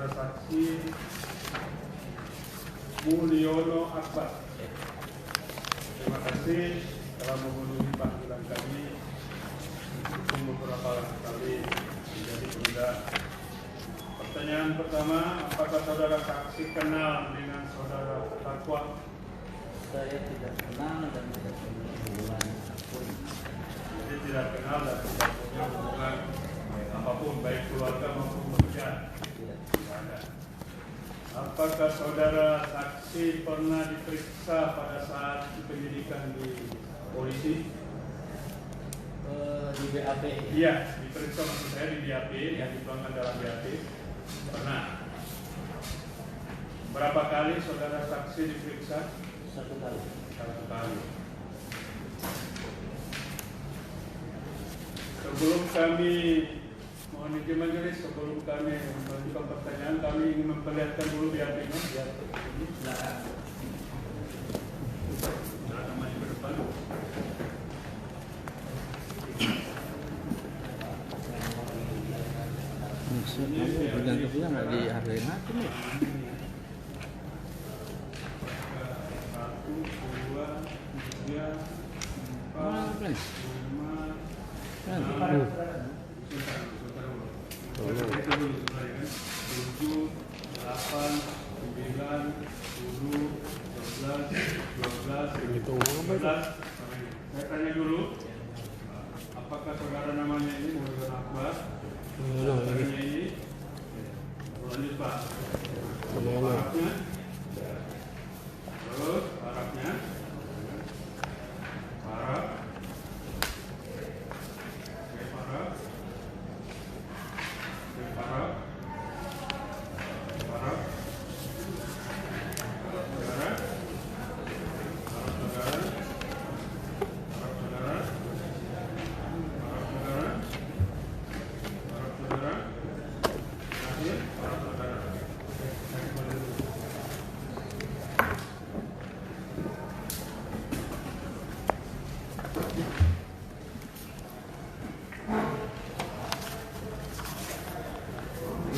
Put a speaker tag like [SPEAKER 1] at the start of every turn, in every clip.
[SPEAKER 1] saudara saksi Mulyono Akbar. Terima kasih telah memenuhi panggilan kami untuk beberapa kali menjadi penunda. Pertanyaan pertama, apakah saudara saksi kenal dengan saudara terdakwa?
[SPEAKER 2] Saya tidak kenal dan tidak punya hubungan apapun.
[SPEAKER 1] Jadi tidak kenal dan tidak punya hubungan apapun, baik keluarga maupun pekerjaan.
[SPEAKER 2] Tidak.
[SPEAKER 1] Tidak ada. Apakah saudara saksi pernah diperiksa pada saat penyidikan di polisi?
[SPEAKER 2] Di BAP.
[SPEAKER 1] Iya, diperiksa maksud saya di BAP, yang dituangkan dalam BAP. Pernah. Berapa kali saudara saksi diperiksa?
[SPEAKER 2] Satu kali.
[SPEAKER 1] Satu kali. Sebelum kami mohon izin majelis, sebelum kami mengajukan pertanyaan, kami ingin memperlihatkan dulu BAP-nya. BAP ini. Silakan. Silakan maju ke depan.
[SPEAKER 3] Maksudnya bergantung nggak dihargain hakim ya?
[SPEAKER 1] 1, 2, 3, 4, 5, 7, 8, 9, 10, 11, 12. Saya tanya dulu, apakah saudara namanya ini Mulyono Akbar? Saudaranya ini? Lanjut Pak. Parafnya? Terus parafnya? Paraf. Oke, paraf. Oke, paraf. Paraf. Paraf saudara. Paraf saudara. Paraf saudara. Paraf saudara. Paraf saudara. Terakhir, paraf saudara. Oke, saya kembali dulu.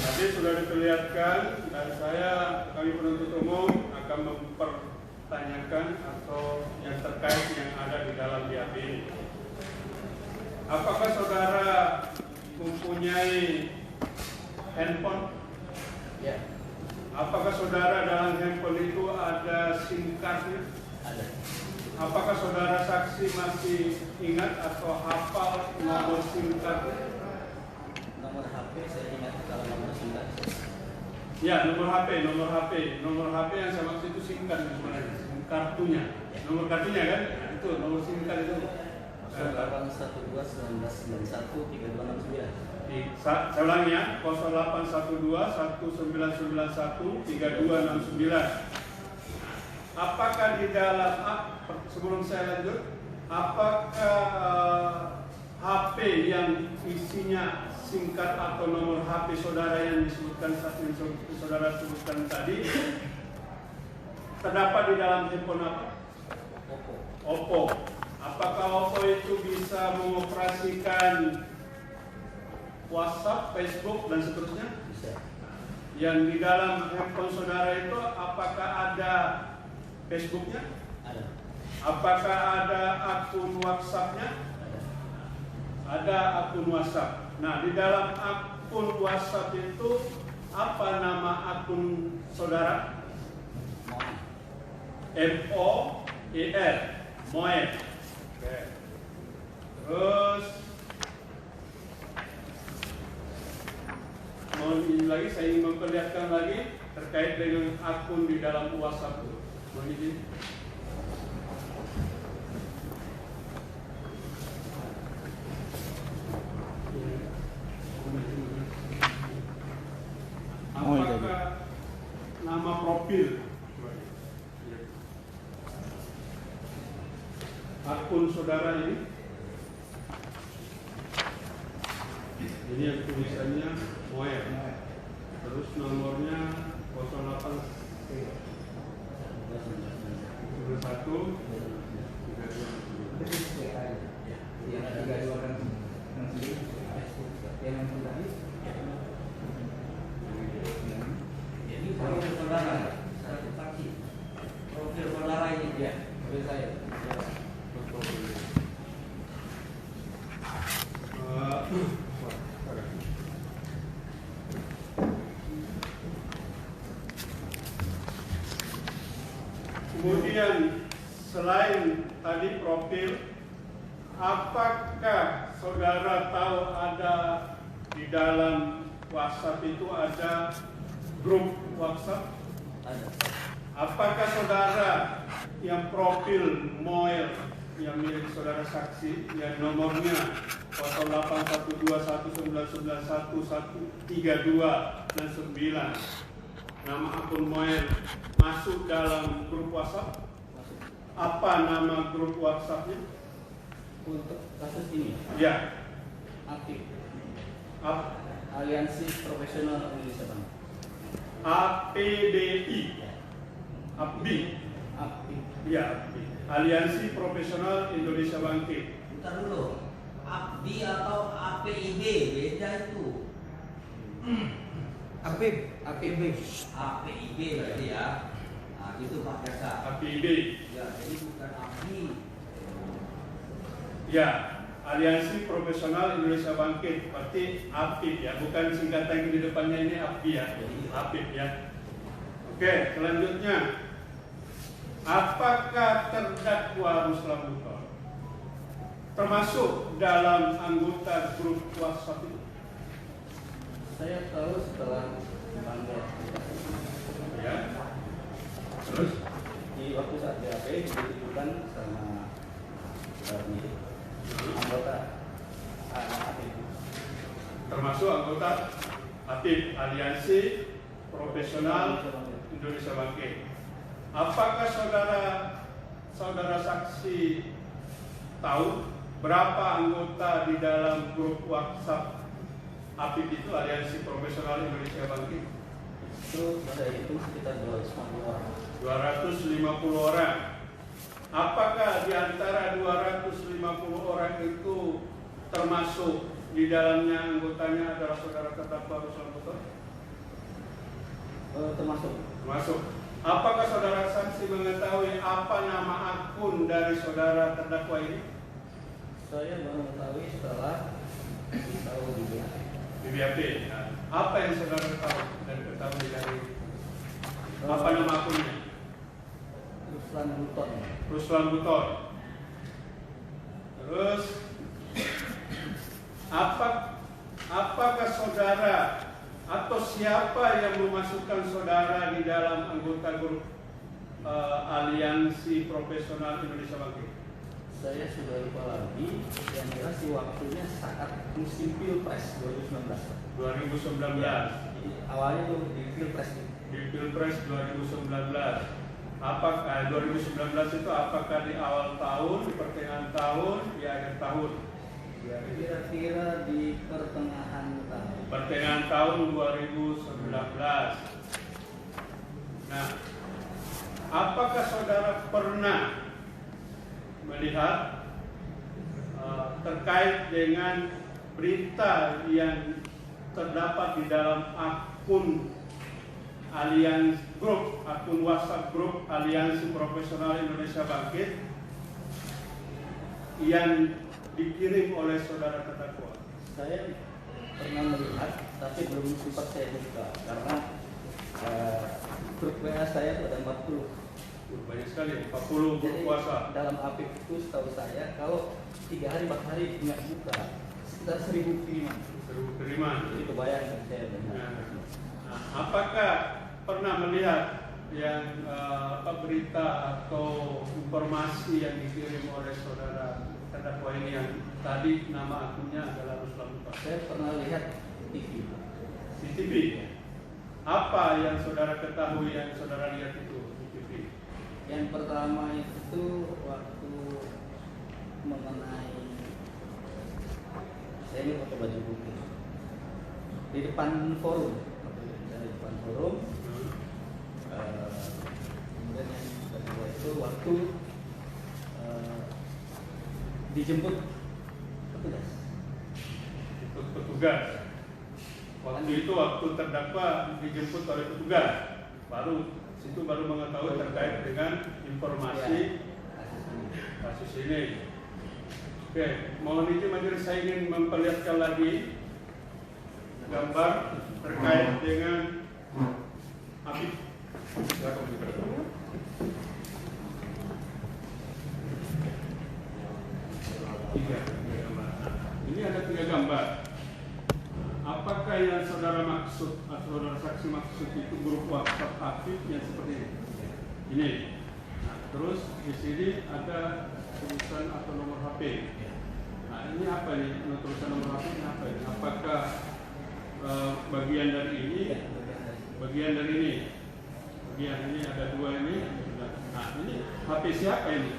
[SPEAKER 1] Tadi sudah diperlihatkan dan kami penuntut umum akan mempertanyakan atau yang terkait yang ada di dalam BAP ini. Apakah saudara mempunyai handphone?
[SPEAKER 2] Ya,
[SPEAKER 1] Apakah saudara dalam handphone itu ada SIM card-nya?
[SPEAKER 2] ada.
[SPEAKER 1] Apakah saudara saksi masih ingat atau hafal nomor SIM card-nya?
[SPEAKER 2] Nomor HP saya ingat kalau nomor 9.
[SPEAKER 1] Ya, nomor HP yang saya maksud itu SIM card sebenarnya, SIM kartunya. Nomor kartunya kan? Nah, itu nomor SIM card itu.
[SPEAKER 2] 0812 1991 3269.
[SPEAKER 1] Saya ulangi ya, 0812 1991 3269. Apakah di dalam sebelum saya lanjut, apakah HP yang isinya SIM card atau nomor HP saudara yang disebutkan saudara sebutkan tadi terdapat di dalam handphone apa? Oppo. Apakah Oppo itu bisa mengoperasikan WhatsApp, Facebook dan seterusnya?
[SPEAKER 2] Bisa.
[SPEAKER 1] Yang di dalam handphone saudara itu apakah ada Facebook-nya?
[SPEAKER 2] Ada.
[SPEAKER 1] Apakah ada akun WhatsApp-nya?
[SPEAKER 2] Ada.
[SPEAKER 1] Ada akun WhatsApp. Nah, di dalam akun WhatsApp itu apa nama akun saudara? MOER. Moer. Oke. Terus mohon izin lagi, saya ingin memperlihatkan lagi terkait dengan akun di dalam WhatsApp itu. Mohon izin. Apakah nama profil akun saudara ini? Ini yang tulisannya Moer. Terus nomornya 08 31 32. Kemudian selain tadi profil, apakah saudara tahu ada di dalam WhatsApp itu ada grup WhatsApp?
[SPEAKER 2] Ada.
[SPEAKER 1] Apakah saudara yang profil Moel yang milik saudara saksi yang nomornya 081219913132 nama akun Moel masuk dalam grup WhatsApp?
[SPEAKER 2] Masuk.
[SPEAKER 1] Apa nama grup WhatsAppnya?
[SPEAKER 2] Untuk kasus ini
[SPEAKER 1] Ya,
[SPEAKER 2] aktif
[SPEAKER 1] A-
[SPEAKER 2] Aliansi Profesional Indonesia Bank.
[SPEAKER 1] APBI, APBI,
[SPEAKER 2] Aktif.
[SPEAKER 1] ya, APBI. Aliansi Profesional Indonesia Bangkit.
[SPEAKER 4] Bentar dulu, APBI atau APIB beda itu.
[SPEAKER 2] APIB.
[SPEAKER 4] APIB berarti ya. Nah, itu Pak Jaksa.
[SPEAKER 1] APBI,
[SPEAKER 4] Ya, jadi bukan APBI.
[SPEAKER 1] ya, Aliansi Profesional Indonesia Bangkit. Berarti APIB ya, bukan singkatan yang di depannya ini APBI ya, APIB ya. Oke, selanjutnya. Apakah terdakwa Ruslan Butor termasuk dalam anggota grup WhatsApp itu?
[SPEAKER 2] Saya tahu setelah dipanggil
[SPEAKER 1] Ya. Terus
[SPEAKER 2] di waktu saat BAP ditentukan sama anggota APIB.
[SPEAKER 1] termasuk anggota APIB, Aliansi Profesional Indonesia Bangkit. Apakah saudara saksi tahu berapa anggota di dalam grup WhatsApp APIB itu, Aliansi Profesional Indonesia Bangkit?
[SPEAKER 2] Itu saya hitung sekitar 250 orang.
[SPEAKER 1] 250 orang. Apakah di antara 250 orang itu termasuk di dalamnya anggotanya adalah saudara terdakwa Ruslan Butor?
[SPEAKER 2] Termasuk.
[SPEAKER 1] Termasuk. Apakah saudara saksi mengetahui apa nama akun dari saudara terdakwa ini?
[SPEAKER 2] Saya baru mengetahui setelah tahu di BAP.
[SPEAKER 1] Di BAP. Nah, apa yang saudara tahu dan ketahui dari apa nama akunnya?
[SPEAKER 2] Ruslan Butor.
[SPEAKER 1] Ruslan Butor. Terus apakah saudara atau siapa yang memasukkan saudara di dalam anggota grup Aliansi Profesional Indonesia Bangkit?
[SPEAKER 2] Saya sudah lupa lagi, yang jelas di waktunya saat musim Pilpres 2019.
[SPEAKER 1] 2019.
[SPEAKER 2] Jadi awalnya tuh di Pilpres.
[SPEAKER 1] Di Pilpres 2019. Apakah 2019 itu apakah di awal tahun, di pertengahan tahun, di akhir tahun?
[SPEAKER 2] Ya, kira-kira di pertengahan tahun.
[SPEAKER 1] Pertengahan tahun 2019. Nah, apakah saudara pernah melihat terkait dengan berita yang terdapat di dalam akun akun WhatsApp grup Aliansi Profesional Indonesia Bangkit yang dikirim oleh saudara terdakwa?
[SPEAKER 2] Saya pernah melihat, tapi belum sempat saya buka karena grup WA saya itu ada 40.
[SPEAKER 1] Banyak sekali, 40 berpuasa.
[SPEAKER 2] Dalam APIB itu setahu saya kalau 3 hari 4 hari nggak buka sekitar 1000 kiriman.
[SPEAKER 1] 1000 kiriman.
[SPEAKER 2] Jadi kebayang saya dengar.
[SPEAKER 1] Nah, apakah pernah melihat yang berita atau informasi yang dikirim oleh saudara terdakwa ini yang tadi nama akunnya adalah Ruslan Butor?
[SPEAKER 2] Saya pernah lihat TV.
[SPEAKER 1] Di TV. Apa yang saudara ketahui yang saudara lihat itu di TV?
[SPEAKER 2] Yang pertama itu waktu mengenai saya ini pakai baju putih di depan forum, kemudian yang kedua itu waktu dijemput petugas.
[SPEAKER 1] Petugas. Waktu itu waktu terdakwa dijemput oleh petugas, baru mengetahui terkait dengan informasi kasus ini. Oke, mohon izin majelis, saya ingin memperlihatkan lagi gambar terkait dengan APIB. Silakan. saudara saksi maksud itu grup WhatsApp aktif yang seperti ini. Nah, terus di sini ada tulisan atau nomor HP. Nah, ini apa ini? Tulisan nomor HP ini apa ini? Apakah bagian dari ini? Bagian dari ini? Bagian ini ada dua ini. Nah, ini HP siapa ini?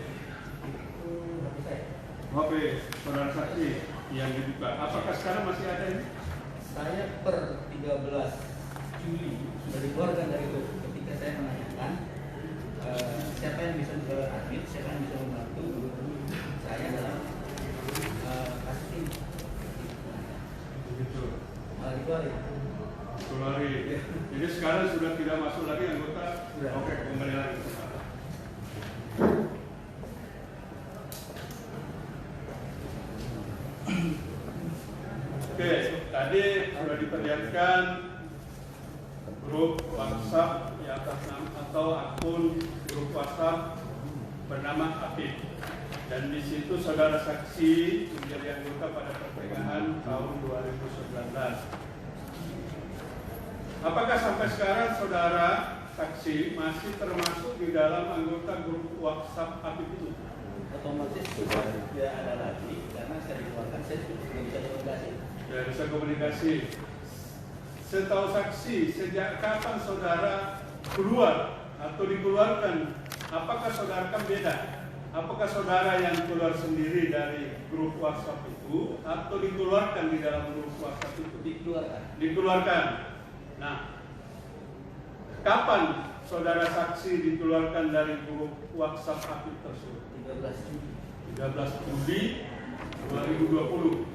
[SPEAKER 1] HP saudara saksi yang dibuka. Apakah sekarang masih ada ini?
[SPEAKER 2] Saya per 13 Juli sudah dikeluarkan dari itu. Ketika saya menanyakan siapa yang bisa admit, siapa yang bisa membantu saya dalam kasus ini.
[SPEAKER 1] Begitu.
[SPEAKER 2] Malah dikeluarin.
[SPEAKER 1] Keluari. Jadi sekarang sudah tidak masuk lagi anggota.
[SPEAKER 2] Sudah.
[SPEAKER 1] Oke, kembali lagi. Oke, tadi sudah diperlihatkan grup WhatsApp di atas nama atau akun grup WhatsApp bernama Apip. Dan di situ saudara saksi menjadi anggota pada pertengahan tahun 2019. Apakah sampai sekarang saudara saksi masih termasuk di dalam anggota grup WhatsApp Apip itu?
[SPEAKER 2] Otomatis sudah tidak ada lagi karena saya dikeluarkan, saya sudah tidak bisa komunikasi.
[SPEAKER 1] Tidak bisa komunikasi. Setahu saksi, sejak kapan saudara keluar atau dikeluarkan? Apakah saudara kan beda? Apakah saudara yang keluar sendiri dari grup WhatsApp itu atau dikeluarkan di dalam grup WhatsApp itu?
[SPEAKER 2] Dikeluarkan.
[SPEAKER 1] Dikeluarkan. Nah, kapan saudara saksi dikeluarkan dari grup WhatsApp aktif tersebut?
[SPEAKER 2] 13 Juli.
[SPEAKER 1] 13 Juli 2020.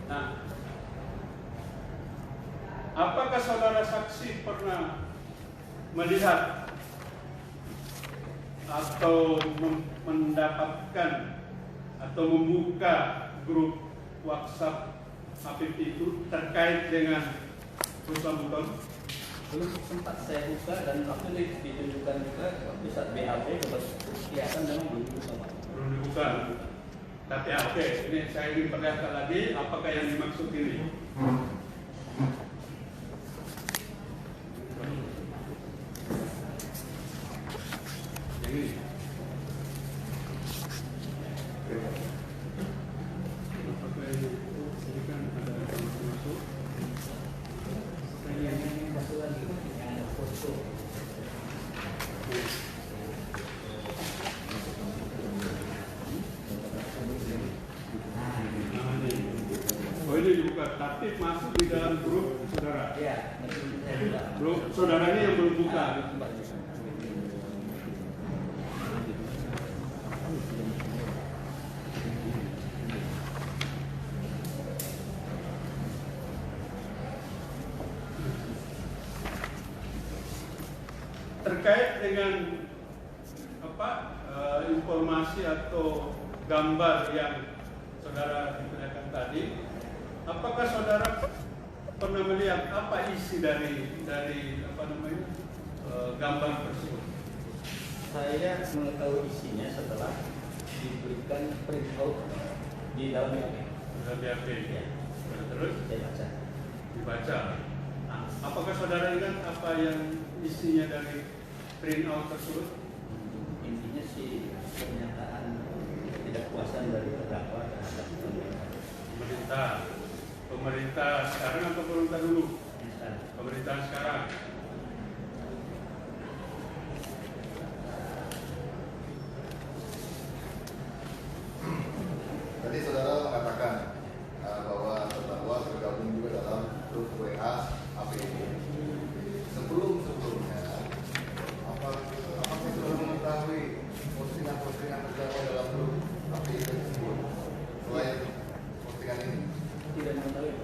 [SPEAKER 1] Nah, apakah saudara saksi pernah melihat atau mendapatkan atau membuka grup WhatsApp Apip itu terkait dengan perusahaan Buton?
[SPEAKER 2] Belum sempat saya buka dan waktu itu ditunjukkan juga waktu saat BAP kelihatan memang belum dibuka.
[SPEAKER 1] Belum dibuka. Tapi oke, ini saya ingin perlihatkan lagi apakah yang dimaksud ini. Yang ini. Apakah ini kan ada masuk?
[SPEAKER 2] Yang ini masuk lagi yang ada foto.
[SPEAKER 1] Oh, ini dibuka, tapi masuk di dalam grup saudara.
[SPEAKER 2] Ya, saya buka.
[SPEAKER 1] Grup saudaranya yang belum buka. Terkait dengan apa informasi atau gambar yang saudara diperlihatkan tadi, apakah saudara pernah melihat apa isi dari apa namanya gambar tersebut?
[SPEAKER 2] Saya mengetahui isinya setelah diberikan print out di dalam BAP.
[SPEAKER 1] Dalam BAP.
[SPEAKER 2] Ya.
[SPEAKER 1] Terus
[SPEAKER 2] Saya baca.
[SPEAKER 1] dibaca. Nah, apakah saudara ingat apa yang isinya dari print out tersebut?
[SPEAKER 2] Intinya sih pernyataan ketidakpuasan dari terdakwa terhadap
[SPEAKER 1] Pemerintah sekarang atau pemerintah dulu?
[SPEAKER 2] pemerintah.
[SPEAKER 1] Pemerintahan sekarang.
[SPEAKER 5] Tadi saudara mengatakan bahwa terdakwa tergabung juga dalam grup WA API. Sebelumnya, apakah saudara mengetahui postingan terdakwa dalam grup API tersebut selain postingan ini?
[SPEAKER 2] Tidak mengetahui.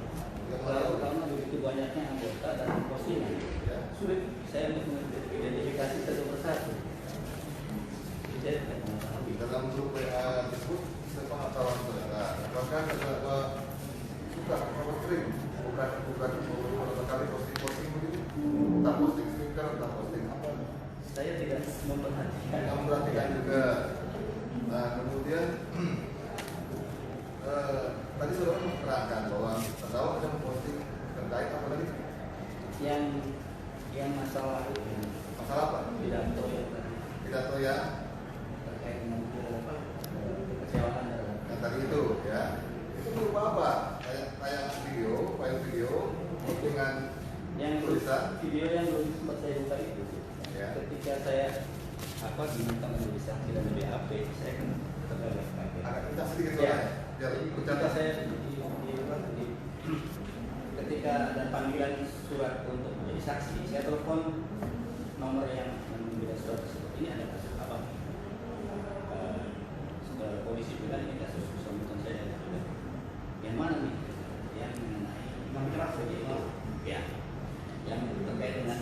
[SPEAKER 2] Kalau karena begitu banyaknya anggota dan postingan,
[SPEAKER 5] Ya.
[SPEAKER 2] sulit saya untuk mengidentifikasi satu persatu. Jadi tidak mengetahui.
[SPEAKER 5] Dalam grup WA tersebut, sepengetahuan saudara, apakah terdakwa suka atau sering bukan beberapa kali posting begitu? Tak posting stiker, tak posting apa?
[SPEAKER 2] Saya tidak memperhatikan.
[SPEAKER 5] Yang memperhatikan juga. Nah, kemudian tadi saudara menerangkan bahwa terdakwa ada
[SPEAKER 2] yang masalah itu
[SPEAKER 5] Masalah apa?
[SPEAKER 2] pidato yang tadi
[SPEAKER 5] Pidato ya,
[SPEAKER 2] terkait dengan kekecewaan
[SPEAKER 5] yang tadi itu ya. Itu berupa apa? Kayak video, file video dengan
[SPEAKER 2] yang
[SPEAKER 5] tulisan.
[SPEAKER 2] video yang belum sempat saya buka itu
[SPEAKER 5] Ya.
[SPEAKER 2] ketika saya diminta menulis sanksi dan BAP saya kan tergagap kaget.
[SPEAKER 5] Agak kencang sedikit
[SPEAKER 2] Ya.
[SPEAKER 5] soalnya. Biar ikut
[SPEAKER 2] Ketika
[SPEAKER 5] catat.
[SPEAKER 2] saya ketika ada panggilan surat untuk menjadi saksi, saya telepon nomor yang memberikan surat tersebut. Ini ada kasus apa? Polisi bilang ini kasus sambutan saya dan juga. Yang mana nih? Yang mengenai keras begitu. Ya. Yang terkait dengan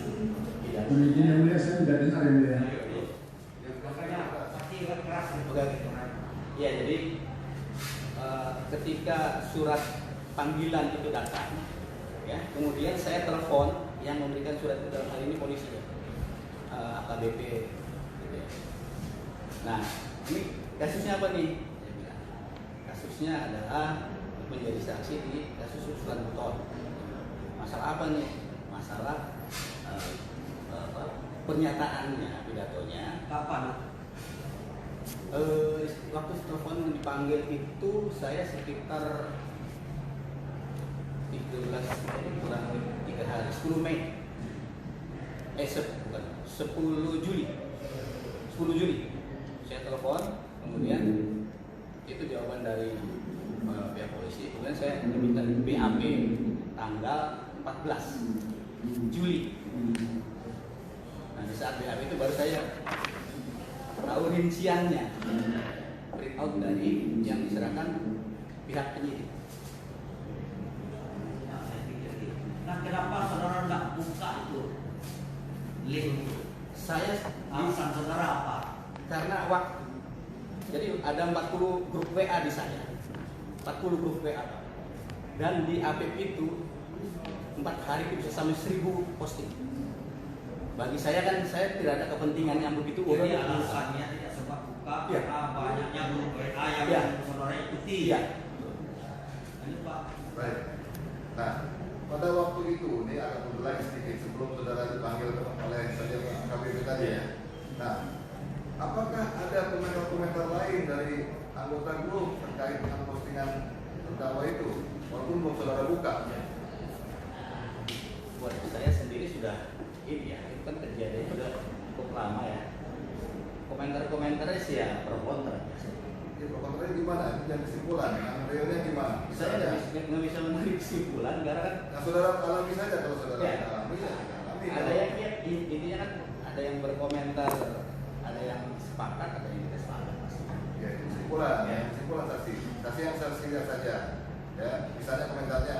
[SPEAKER 2] tidak.
[SPEAKER 6] Izin yang mulia saya tidak dengar yang mulia.
[SPEAKER 4] Makanya saksi keras
[SPEAKER 2] Ya, jadi ketika surat panggilan itu datang, ya, kemudian saya telepon yang memberikan surat itu dalam hal ini polisi, ya, AKBP. Gitu ya. Nah, ini kasusnya apa nih? Saya bilang, kasusnya adalah menjadi saksi di kasus usulan motor. Masalah apa nih? Masalah pernyataannya, pidatonya.
[SPEAKER 4] kapan?
[SPEAKER 2] Waktu telepon dipanggil itu saya sekitar 13 kurang lebih 3 hari, 10 Mei. Bukan, 10 Juli. 10 Juli. Saya telepon, kemudian itu jawaban dari pihak polisi. Kemudian saya diminta BAP tanggal 14 Juli. Nah, di saat BAP itu baru saya tahu rinciannya, print out dari yang diserahkan pihak penyidik.
[SPEAKER 4] Nah, kenapa saudara tidak buka itu link?
[SPEAKER 2] Saya
[SPEAKER 4] Alasan saudara apa?
[SPEAKER 2] karena waktu. Jadi ada 40 grup WA di saya. 40 grup WA. Dan di APP itu 4 hari itu bisa sampai 1000 posting. Bagi saya kan saya tidak ada kepentingan yang begitu
[SPEAKER 4] Jadi
[SPEAKER 2] urgent.
[SPEAKER 4] alasannya tidak sempat buka
[SPEAKER 2] Iya.
[SPEAKER 4] karena banyaknya grup WA yang
[SPEAKER 2] Iya.
[SPEAKER 4] saudara ikuti.
[SPEAKER 2] Iya.
[SPEAKER 4] Ini Pak.
[SPEAKER 5] Baik. Nah, pada waktu itu ini agak mundur lagi sedikit sebelum saudara dipanggil oleh saja KBP tadi ya. Nah, apakah ada komentar-komentar lain dari anggota grup terkait dengan postingan terdakwa itu, walaupun belum saudara buka?
[SPEAKER 2] Buat saya sendiri sudah ini ya, itu kan kejadian sudah cukup lama ya. Komentar-komentarnya sih ya pro kontra.
[SPEAKER 5] Ini kontranya gimana? Itu yang kesimpulan, yang realnya gimana?
[SPEAKER 2] Saya nggak bisa menarik kesimpulan karena kan
[SPEAKER 5] Nah, saudara alami saja kalau saudara
[SPEAKER 2] Ya.
[SPEAKER 5] alami ya. Alami.
[SPEAKER 2] ada yang ya, intinya kan ada yang berkomentar, ada yang sepakat, ada yang tidak sepakat pasti.
[SPEAKER 5] Ya, itu kesimpulan,
[SPEAKER 2] Ya.
[SPEAKER 5] kesimpulan saksi. Saksi yang saksi lihat saja. Ya, misalnya komentarnya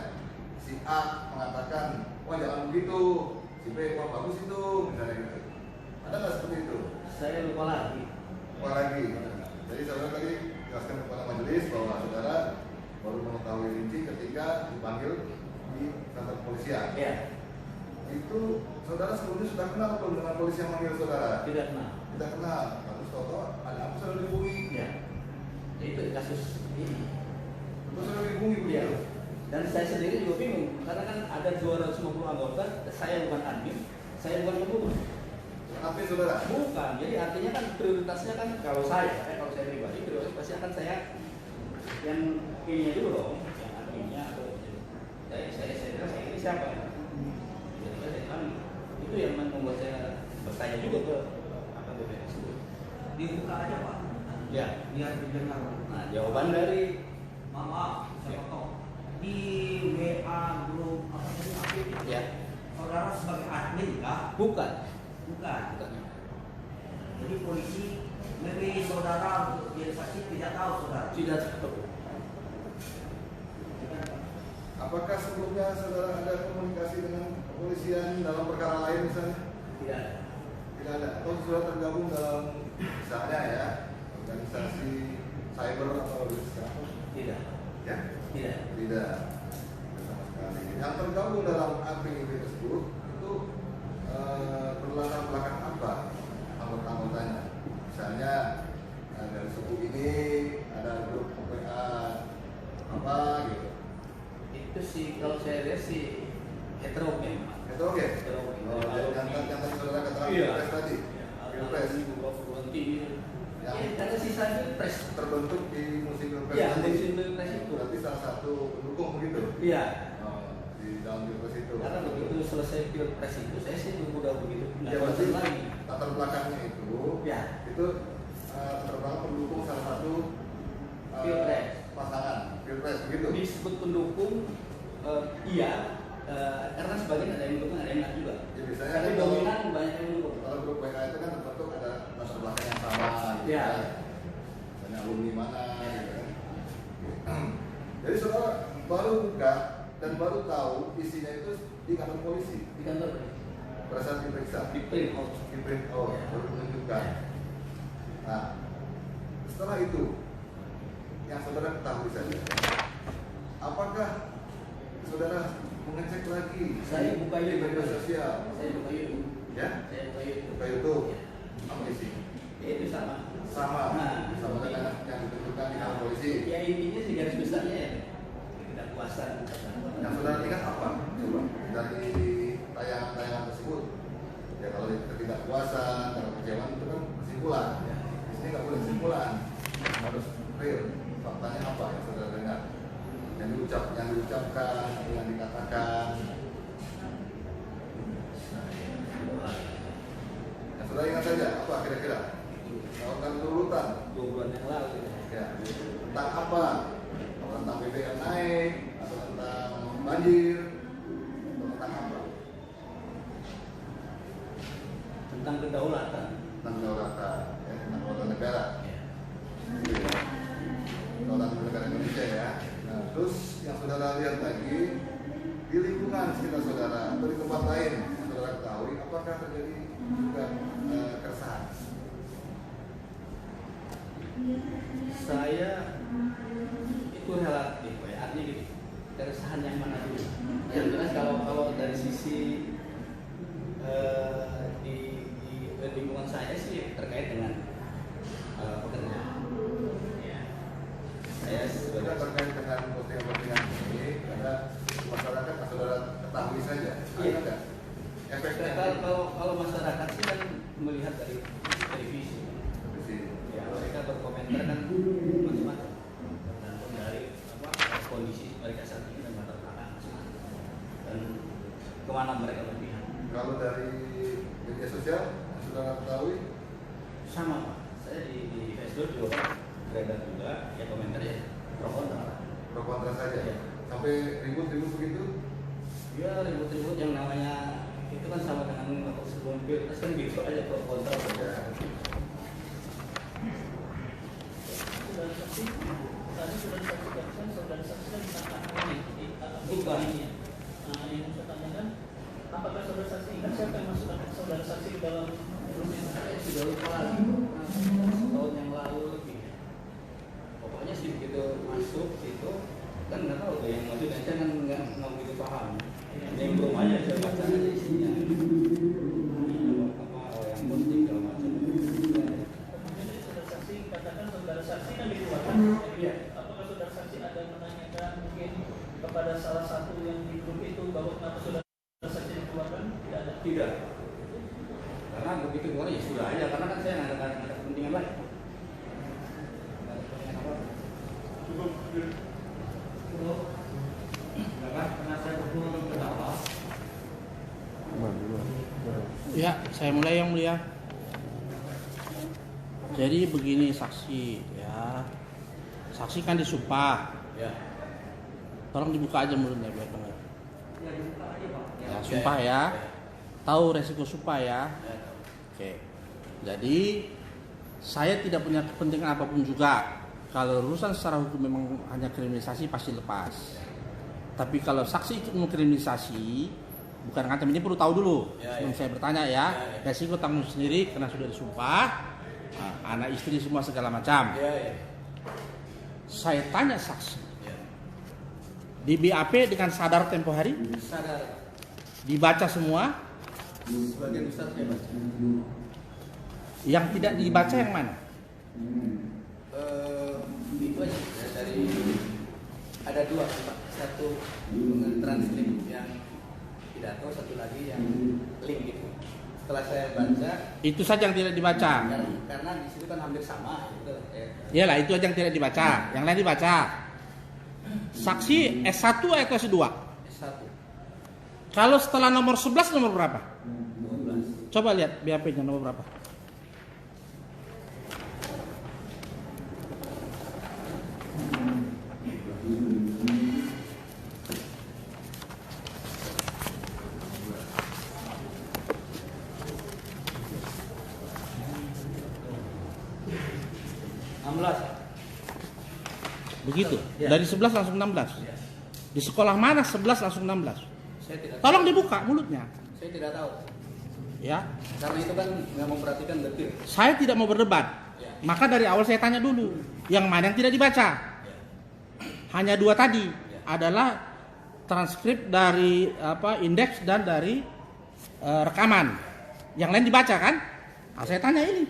[SPEAKER 5] si A mengatakan, wah jangan begitu, si B wah bagus itu, misalnya gitu. Ada nggak seperti itu?
[SPEAKER 2] Saya lupa lagi.
[SPEAKER 5] Apa lagi? Jadi saudara tadi jelaskan kepada majelis bahwa saudara baru mengetahui rinci ketika dipanggil di kantor kepolisian.
[SPEAKER 2] Ya,
[SPEAKER 5] Itu saudara sebelumnya sudah kenal belum dengan polisi yang manggil saudara?
[SPEAKER 2] tidak kenal.
[SPEAKER 5] Tidak kenal. Terus toto ada apa saudara dihubungi?
[SPEAKER 2] Ya, itu kasus ini.
[SPEAKER 5] Terus saudara dihubungi
[SPEAKER 2] Ya.
[SPEAKER 5] begitu?
[SPEAKER 2] Dan saya sendiri juga bingung karena kan ada 250 anggota, saya bukan admin, saya bukan pengurus.
[SPEAKER 5] Tapi saudara,
[SPEAKER 2] Bukan, jadi artinya kan prioritasnya kan kalau saya pribadi prioritas pasti akan saya yang ininya dulu dong, yang adminnya atau saya ini siapa ya? Jadi saya bilang, itu yang membuat saya bertanya juga ke AKBP tersebut.
[SPEAKER 4] Dibuka aja Pak.
[SPEAKER 2] Ya,
[SPEAKER 4] Biar didengar.
[SPEAKER 2] nah jawaban dari
[SPEAKER 4] Maaf, saya potong. Di WA grup apa tadi APP?
[SPEAKER 2] ya
[SPEAKER 4] Saudara sebagai admin kah?
[SPEAKER 2] bukan,
[SPEAKER 4] Bukan.
[SPEAKER 2] bukan.
[SPEAKER 4] Jadi polisi memilih saudara untuk jadi saksi tidak tahu saudara.
[SPEAKER 2] Tidak tahu.
[SPEAKER 5] apakah sebelumnya saudara ada komunikasi dengan kepolisian dalam perkara lain misalnya?
[SPEAKER 2] Tidak ada.
[SPEAKER 5] Tidak ada. Atau sudah tergabung dalam misalnya ya organisasi cyber atau organisasi apa?
[SPEAKER 2] Tidak.
[SPEAKER 5] Ya?
[SPEAKER 2] Tidak.
[SPEAKER 5] Tidak. Sama sekali. Yang tergabung dalam APIB tersebut itu berlatar belakang apa anggota-anggotanya? Misalnya dari suku ini ada grup WA apa gitu.
[SPEAKER 2] Itu sih kalau saya lihat sih heterogen.
[SPEAKER 5] Heterogen.
[SPEAKER 2] Heterogen.
[SPEAKER 5] Oh, jadi yang tadi saudara katakan
[SPEAKER 2] Iya.
[SPEAKER 5] pilpres tadi. Pilpres
[SPEAKER 2] Ya, karena sisa pilpres.
[SPEAKER 5] terbentuk di musim pilpres
[SPEAKER 2] Iya,
[SPEAKER 5] tadi.
[SPEAKER 2] musim pilpres itu.
[SPEAKER 5] Berarti salah satu pendukung begitu.
[SPEAKER 2] Iya.
[SPEAKER 5] Oh, di dalam pilpres itu.
[SPEAKER 2] Karena begitu selesai pilpres itu, saya sih udah begitu.
[SPEAKER 5] Ya berarti
[SPEAKER 2] lagi.
[SPEAKER 5] latar belakangnya itu,
[SPEAKER 2] Ya.
[SPEAKER 5] itu latar belakang pendukung salah satu
[SPEAKER 2] Pilpres.
[SPEAKER 5] pasangan pilpres begitu.
[SPEAKER 2] Disebut pendukung, iya. Karena sebagian ada yang mendukung, ada yang enggak juga.
[SPEAKER 5] Ya, biasanya
[SPEAKER 2] Tapi
[SPEAKER 5] kan kalau-
[SPEAKER 2] dominan banyak yang mendukung.
[SPEAKER 5] Kalau grup WK itu kan terbentuk ada latar belakang yang sama, gitu
[SPEAKER 2] Iya.
[SPEAKER 5] kan. Dan alumni mana, gitu kan. Jadi saudara baru buka dan baru tahu isinya itu di kantor polisi
[SPEAKER 2] Di kantor
[SPEAKER 5] pada saat diperiksa.
[SPEAKER 2] di print out.
[SPEAKER 5] Di print out, baru menunjukkan. Nah, setelah itu yang saudara ketahui saja, apakah saudara mengecek lagi
[SPEAKER 2] Saya buka
[SPEAKER 5] di
[SPEAKER 2] YouTube.
[SPEAKER 5] media sosial?
[SPEAKER 2] Saya buka YouTube.
[SPEAKER 5] Ya,
[SPEAKER 2] Saya buka YouTube.
[SPEAKER 5] buka YouTube. Apa isinya?
[SPEAKER 2] Ya, itu sama.
[SPEAKER 5] Sama,
[SPEAKER 2] Nah,
[SPEAKER 5] sama dengan yang ditentukan di kantor polisi.
[SPEAKER 2] Ya intinya sih garis besarnya ya tidak puasan.
[SPEAKER 5] Yang saudara lihat apa? Coba dari tayangan-tayangan tersebut. Ya kalau ketidakpuasan, kalau kecewaan itu kan kesimpulan. Di sini nggak boleh kesimpulan, harus real. Faktanya apa yang saudara dengar? Yang diucapkan, atau yang dikatakan. Yang saudara ingat saja apa kira-kira? Lakukan urutan.
[SPEAKER 2] 2 bulan yang lalu.
[SPEAKER 5] Ya, tentang apa? Apakah tentang BBM naik, atau tentang banjir, atau tentang apa?
[SPEAKER 2] Tentang kedaulatan.
[SPEAKER 5] Tentang kedaulatan, ya, tentang kedaulatan negara.
[SPEAKER 2] Ya.
[SPEAKER 5] Kedaulatan negara Indonesia ya. Nah, terus yang saudara lihat lagi di lingkungan sekitar saudara atau di tempat lain yang saudara ketahui, apakah terjadi juga keresahan?
[SPEAKER 2] Saya itu relatif ya, artinya gitu. Keresahan yang mana dulu? Yang jelas kalau dari sisi di lingkungan saya sih terkait dengan pekerjaan. Ya. Saya
[SPEAKER 5] Sudah
[SPEAKER 2] sebagai
[SPEAKER 5] terkait dengan postingan-postingan ini, karena masyarakat yang saudara ketahui saja,
[SPEAKER 2] Iya.
[SPEAKER 5] ada nggak efeknya?
[SPEAKER 2] kalau masyarakat sih kan melihat dari televisi. Ya, mereka berkomentar kan macam-macam tergantung dari kondisi mereka saat ini dan latar belakang masing-masing dan kemana mereka berpihak.
[SPEAKER 5] Kalau dari media sosial yang saudara ketahui,
[SPEAKER 2] Sama Pak, saya di Facebook juga beredar juga ya komentar ya pro kontra.
[SPEAKER 5] pro kontra saja,
[SPEAKER 2] Iya.
[SPEAKER 5] sampai ribut-ribut begitu.
[SPEAKER 2] Ya ribut-ribut yang namanya itu kan sama dengan waktu sebelum pilpres kan gitu aja pro kontra.
[SPEAKER 5] Ya.
[SPEAKER 7] Saudara saksi, tadi sudah disaksikan, saudara saksi kan ditantang ini,
[SPEAKER 2] Bukan.
[SPEAKER 7] yang saya tanyakan, apakah saudara saksi ingat siapa yang masukkan saudara saksi di dalam room itu?
[SPEAKER 2] Saya sudah lupa lagi, tahun yang lalu lebih. Pokoknya sih begitu masuk situ kan nggak tahu deh yang masuk dan saya kan nggak begitu paham. Yang belum aja saya baca aja isinya. Apa yang penting kalau macam.
[SPEAKER 7] Kemudian dari saudara saksi katakan saudara saksi kan dikeluarkan.
[SPEAKER 2] Iya.
[SPEAKER 7] Apakah saudara saksi ada menanyakan mungkin kepada salah satu yang di grup itu bahwa kenapa saudara saksi dikeluarkan? Tidak ada.
[SPEAKER 2] Tidak. Karena begitu keluar ya sudah aja karena kan saya nggak ada kepentingan lain. Nggak ada kepentingan apa.
[SPEAKER 1] Cukup.
[SPEAKER 8] Ya, saya mulai yang mulia. Jadi begini saksi, ya. Saksi kan disumpah.
[SPEAKER 2] Ya.
[SPEAKER 8] Tolong dibuka aja mulutnya biar dengar.
[SPEAKER 2] Ya dibuka aja Pak.
[SPEAKER 8] Ya, sumpah ya. Tahu resiko sumpah ya. Oke. Jadi saya tidak punya kepentingan apapun juga. Kalau urusan secara hukum memang hanya kriminalisasi pasti lepas. Tapi kalau saksi ikut mengkriminalisasi, bukan ngancam, ini perlu tahu dulu sebelum saya bertanya ya. Resiko tanggung sendiri karena sudah disumpah, anak istri semua segala macam.
[SPEAKER 2] Ya.
[SPEAKER 8] Saya tanya saksi, di BAP dengan sadar tempo hari,
[SPEAKER 2] Sadar.
[SPEAKER 8] dibaca semua.
[SPEAKER 2] Sebagian besar saya baca.
[SPEAKER 8] Yang tidak dibaca yang mana?
[SPEAKER 2] Itu aja ya, dari ada dua Pak. Satu dengan transkrip kok satu lagi yang link gitu. Setelah saya baca,
[SPEAKER 8] Itu saja yang tidak dibaca.
[SPEAKER 2] karena di situ kan hampir sama gitu.
[SPEAKER 8] Iyalah, itu aja yang tidak dibaca. Yang lain dibaca. Saksi S1 atau S2?
[SPEAKER 2] S1
[SPEAKER 8] Kalau setelah nomor 11 nomor berapa?
[SPEAKER 2] 12.
[SPEAKER 8] Coba lihat BAP-nya nomor berapa? Begitu.
[SPEAKER 2] Ya.
[SPEAKER 8] Dari 11 langsung 16.
[SPEAKER 2] Ya.
[SPEAKER 8] Di sekolah mana 11 langsung 16?
[SPEAKER 2] Saya tidak
[SPEAKER 8] Tolong dibuka mulutnya.
[SPEAKER 2] Saya tidak tahu.
[SPEAKER 8] Ya.
[SPEAKER 2] Karena itu kan nggak memperhatikan detil.
[SPEAKER 8] Saya tidak mau berdebat.
[SPEAKER 2] Ya.
[SPEAKER 8] Maka dari awal saya tanya dulu, yang mana yang tidak dibaca?
[SPEAKER 2] Ya.
[SPEAKER 8] Hanya 2 tadi
[SPEAKER 2] Ya.
[SPEAKER 8] adalah transkrip dari indeks dan dari rekaman. Yang lain dibaca kan? Nah, saya tanya ini.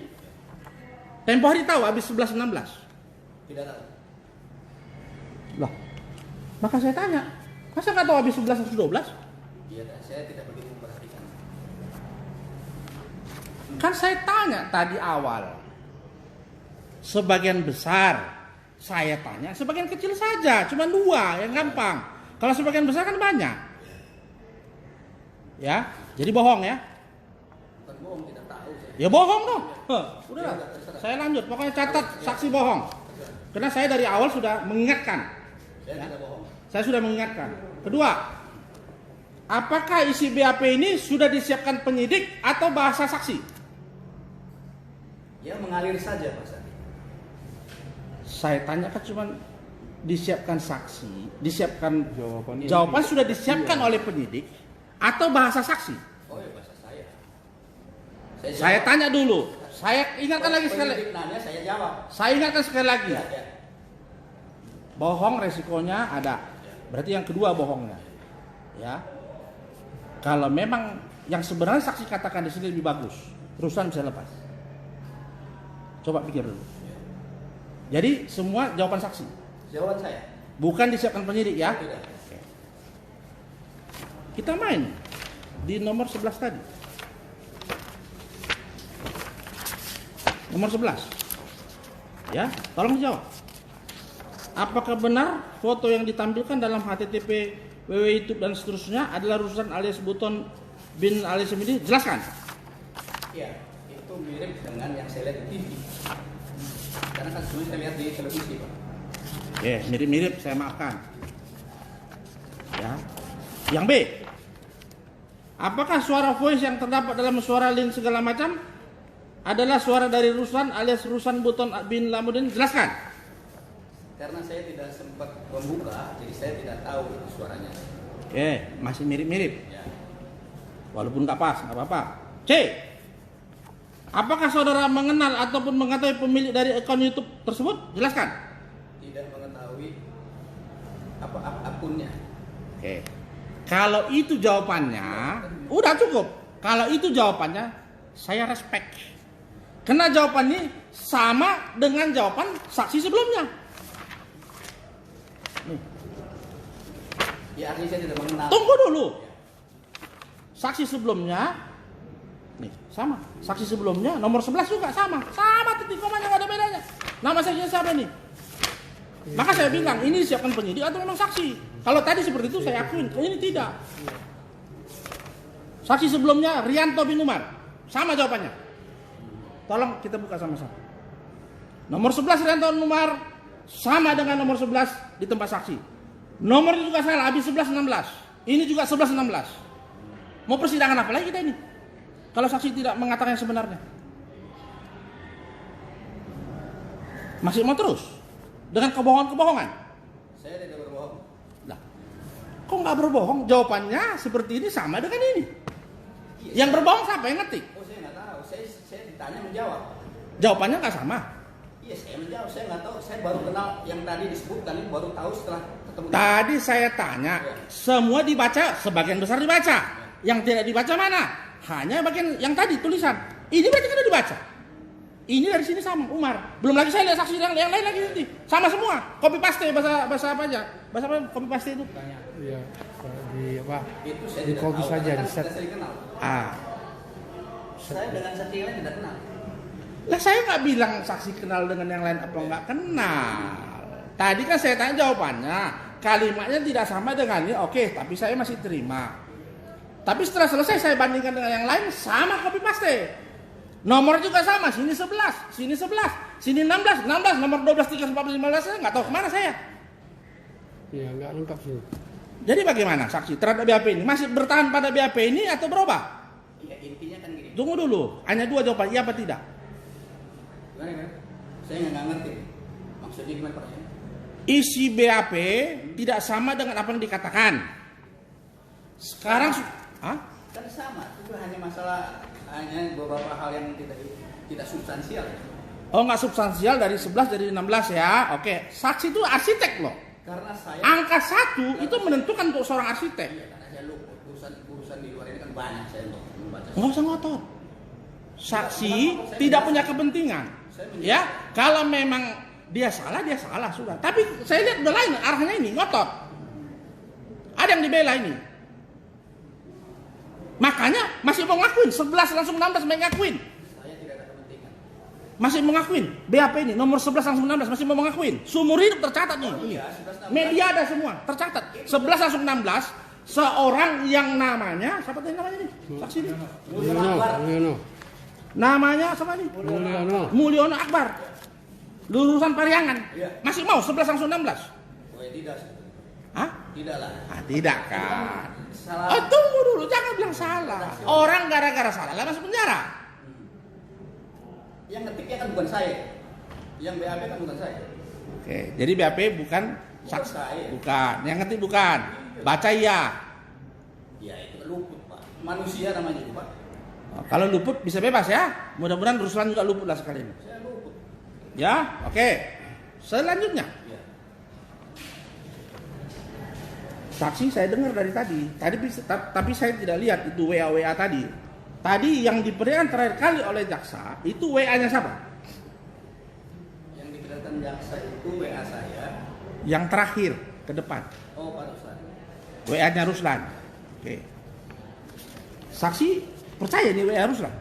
[SPEAKER 8] Tempo hari tahu habis 11 16.
[SPEAKER 2] Tidak tahu.
[SPEAKER 8] Lah. Maka saya tanya, masa nggak tahu habis 11 atau 12?
[SPEAKER 2] Iya, saya tidak begitu memperhatikan.
[SPEAKER 8] Kan saya tanya tadi awal. Sebagian besar saya tanya, sebagian kecil saja, cuma 2 yang gampang. Kalau sebagian besar kan banyak. Ya, jadi bohong ya.
[SPEAKER 2] Bukan bohong, tidak tahu saya.
[SPEAKER 8] Ya bohong dong. Udahlah,
[SPEAKER 2] Ya, terserah.
[SPEAKER 8] saya lanjut. Pokoknya catat saksi bohong. Karena saya dari awal sudah mengingatkan.
[SPEAKER 2] Saya
[SPEAKER 8] Ya.
[SPEAKER 2] tidak bohong.
[SPEAKER 8] Saya sudah mengingatkan. Kedua, apakah isi BAP ini sudah disiapkan penyidik atau bahasa saksi?
[SPEAKER 2] Ya mengalir saja Pak Sandi.
[SPEAKER 8] Saya tanyakan cuma disiapkan saksi, disiapkan jawaban sudah disiapkan oleh penyidik atau bahasa saksi?
[SPEAKER 2] Oh ya bahasa saya.
[SPEAKER 8] Saya tanya dulu. Saya ingatkan lagi sekali.
[SPEAKER 2] Penyidik nanya, saya jawab.
[SPEAKER 8] Saya ingatkan sekali lagi.
[SPEAKER 2] Ya, ya.
[SPEAKER 8] Bohong resikonya ada. Berarti yang kedua bohongnya. Ya. Kalau memang yang sebenarnya saksi katakan di sini lebih bagus, perusahaan bisa lepas. Coba pikir dulu. Jadi semua jawaban saksi.
[SPEAKER 2] Jawaban saya.
[SPEAKER 8] Bukan disiapkan penyidik ya.
[SPEAKER 2] Tidak.
[SPEAKER 8] Kita main di nomor 11 tadi. Nomor 11. Ya, tolong dijawab. Apakah benar foto yang ditampilkan dalam HTTP, www, YouTube dan seterusnya adalah Ruslan alias Buton bin alias ini? Jelaskan.
[SPEAKER 2] Iya, itu mirip dengan yang saya lihat di TV. Karena kan semuanya saya lihat di televisi, Pak.
[SPEAKER 8] Ya, mirip-mirip, saya maafkan. Ya. Yang B. Apakah suara voice yang terdapat dalam suara link segala macam adalah suara dari Ruslan alias Ruslan Buton bin Lamuddin? Jelaskan.
[SPEAKER 2] Karena saya tidak sempat membuka, jadi saya tidak tahu itu suaranya.
[SPEAKER 8] Masih mirip-mirip.
[SPEAKER 2] Ya.
[SPEAKER 8] Walaupun nggak pas, nggak apa-apa. C. Apakah saudara mengenal ataupun mengetahui pemilik dari akun YouTube tersebut? Jelaskan.
[SPEAKER 2] Tidak mengetahui apa akunnya.
[SPEAKER 8] Oke. Kalau itu jawabannya, udah cukup. Kalau itu jawabannya, saya respect. Karena jawabannya sama dengan jawaban saksi sebelumnya. Nih,
[SPEAKER 2] Ya artinya saya tidak mengenal.
[SPEAKER 8] tunggu dulu. Saksi sebelumnya, nih sama. Saksi sebelumnya nomor 11 juga sama. Sama titik komanya, nggak ada bedanya. Nama saksinya siapa nih? Maka saya bilang ini siapkan penyidik atau memang saksi. Kalau tadi seperti itu saya akuin, ini tidak. Saksi sebelumnya Rianto bin Umar, sama jawabannya. Tolong kita buka sama-sama. Nomor 11 Rianto bin Umar sama dengan nomor 11 di tempat saksi. Nomor itu juga salah, habis 11-16. Ini juga 11-16. Mau persidangan apa lagi kita ini? Kalau saksi tidak mengatakan yang sebenarnya. Masih mau terus? Dengan kebohongan-kebohongan?
[SPEAKER 2] Saya tidak berbohong.
[SPEAKER 8] Lah, kok nggak berbohong? Jawabannya seperti ini sama dengan ini.
[SPEAKER 2] Iya,
[SPEAKER 8] Yang berbohong siapa yang ngetik?
[SPEAKER 2] Oh saya nggak tahu. Saya ditanya menjawab.
[SPEAKER 8] Jawabannya nggak sama.
[SPEAKER 2] Iya saya menjawab. Saya nggak tahu. Saya baru kenal yang tadi disebutkan ini baru tahu setelah ketemu.
[SPEAKER 8] Tadi saya tanya, semua dibaca, sebagian besar dibaca. Yang tidak dibaca mana? Hanya bagian yang tadi tulisan. Ini berarti kan dibaca. Ini dari sini sama Umar. Belum lagi saya lihat saksi yang lain lagi nanti. Sama semua. Copy paste bahasa apa aja? Bahasa apa? Copy paste itu.
[SPEAKER 9] Ya, di apa?
[SPEAKER 2] Itu saya
[SPEAKER 9] Di
[SPEAKER 2] tidak
[SPEAKER 9] kopi
[SPEAKER 2] tahu,
[SPEAKER 9] saja,
[SPEAKER 2] karena
[SPEAKER 9] di
[SPEAKER 2] kan
[SPEAKER 9] set.
[SPEAKER 2] kita sering kenal.
[SPEAKER 8] Saya
[SPEAKER 2] dengan saksi yang lain tidak kenal.
[SPEAKER 8] Lah saya nggak bilang saksi kenal dengan yang lain apa nggak kenal. Tadi kan saya tanya jawabannya, kalimatnya tidak sama dengan ini, oke, tapi saya masih terima. Tapi setelah selesai saya bandingkan dengan yang lain, sama copy paste. Nomor juga sama, sini 11, sini 11, sini 16, nomor 12, 13, 14, 15, saya nggak tahu kemana saya.
[SPEAKER 9] Iya, nggak lengkap sih.
[SPEAKER 8] Jadi bagaimana saksi terhadap BAP ini? Masih bertahan pada BAP ini atau berubah?
[SPEAKER 2] Ya intinya kan gini.
[SPEAKER 8] Tunggu dulu, hanya 2 jawaban, iya apa tidak?
[SPEAKER 2] Gimana? Saya nggak ngerti. Maksudnya gimana pertanyaan?
[SPEAKER 8] Isi BAP tidak sama dengan apa yang dikatakan. Sekarang,
[SPEAKER 2] Kan sama, itu hanya masalah beberapa hal yang tidak substansial.
[SPEAKER 8] Oh nggak substansial dari 11 dari 16 ya. Oke, saksi itu arsitek loh.
[SPEAKER 2] Karena saya
[SPEAKER 8] Angka 1 itu menentukan untuk seorang arsitek.
[SPEAKER 2] Iya, karena saya lupa urusan di luar ini kan banyak saya untuk membaca.
[SPEAKER 8] Nggak usah ngotot. Saksi tidak punya kepentingan. Ya, kalau memang dia salah sudah. Tapi saya lihat udah lain arahnya ini ngotot. Ada yang dibela ini. Makanya masih mau ngakuin 11 langsung 16 mengakuin.
[SPEAKER 2] Saya tidak ada kepentingan.
[SPEAKER 8] Masih mau ngakuin BAP ini nomor 11 langsung 16 masih mau mengakuin. Seumur hidup tercatat nih. Ini. Media ada semua tercatat. 11 langsung 16 seorang yang namanya siapa tadi namanya nih? Saksi ini.
[SPEAKER 9] Mulyono.
[SPEAKER 8] Namanya siapa nih? Mulyono Akbar. Lulusan Pariangan. Masih mau 11 langsung 16?
[SPEAKER 2] Oh ya tidak.
[SPEAKER 8] Hah?
[SPEAKER 2] Tidak lah.
[SPEAKER 8] Tidak kan.
[SPEAKER 2] Salah.
[SPEAKER 8] Oh tunggu dulu, jangan bilang salah. Orang gara-gara salah lah masuk penjara.
[SPEAKER 2] Yang ngetiknya kan bukan saya. Yang BAP kan bukan saya.
[SPEAKER 8] Oke, jadi BAP bukan saksi. Bukan, yang ngetik bukan. Baca iya.
[SPEAKER 2] Ya itu luput Pak. Manusia namanya itu Pak.
[SPEAKER 8] Oh, kalau luput bisa bebas ya. Mudah-mudahan Ruslan juga luput lah sekali ini.
[SPEAKER 2] Saya luput.
[SPEAKER 8] Ya, oke. Selanjutnya.
[SPEAKER 2] Ya.
[SPEAKER 8] Saksi saya dengar dari tadi. Tapi saya tidak lihat itu WA tadi. Tadi yang diperlihatkan terakhir kali oleh jaksa itu WA-nya siapa?
[SPEAKER 2] Yang diperlihatkan jaksa itu WA saya.
[SPEAKER 8] Yang terakhir ke depan.
[SPEAKER 2] Oh Pak Ruslan.
[SPEAKER 8] WA-nya Ruslan. Oke. Saksi percaya nih WA Ruslan?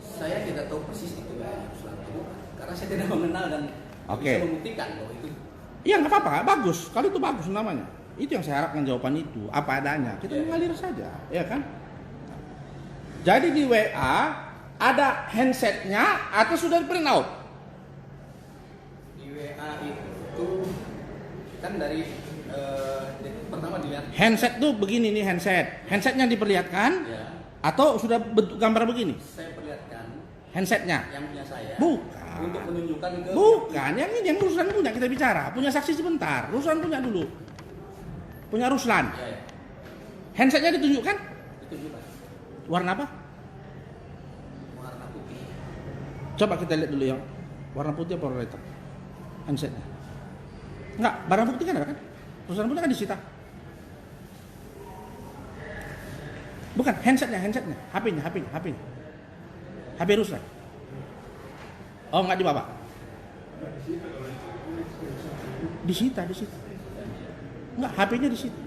[SPEAKER 2] Saya tidak tahu persis itu WA Ruslan itu bukan. Karena saya tidak mengenal dan bisa membuktikan bahwa itu.
[SPEAKER 8] Iya nggak apa-apa, bagus. Kalau itu bagus namanya. Itu yang saya harapkan jawaban itu. Apa adanya. Kita mengalir saja, ya kan? Jadi di WA ada handsetnya atau sudah di print out?
[SPEAKER 2] Di WA itu kan dari pertama dilihat.
[SPEAKER 8] Handset tuh begini nih handset. Handsetnya diperlihatkan
[SPEAKER 2] Ya.
[SPEAKER 8] atau sudah bentuk gambar begini?
[SPEAKER 2] Saya perlihatkan
[SPEAKER 8] Handsetnya?
[SPEAKER 2] yang punya saya.
[SPEAKER 8] Bukan.
[SPEAKER 2] Untuk menunjukkan ke.
[SPEAKER 8] Bukan, yang ini yang Ruslan punya kita bicara. Punya saksi sebentar. Ruslan punya dulu. Punya Ruslan.
[SPEAKER 2] Ya, ya.
[SPEAKER 8] Handsetnya ditunjukkan?
[SPEAKER 2] Ditunjukkan.
[SPEAKER 8] Warna apa?
[SPEAKER 2] Warna putih.
[SPEAKER 8] Coba kita lihat dulu yang warna putih apa warna hitam? Handsetnya. Enggak, barang bukti kan ada kan? Ruslan punya kan disita. Bukan, handsetnya. HP-nya. HP Ruslan. Oh, enggak dibawa. Disita. Enggak, HP-nya disita.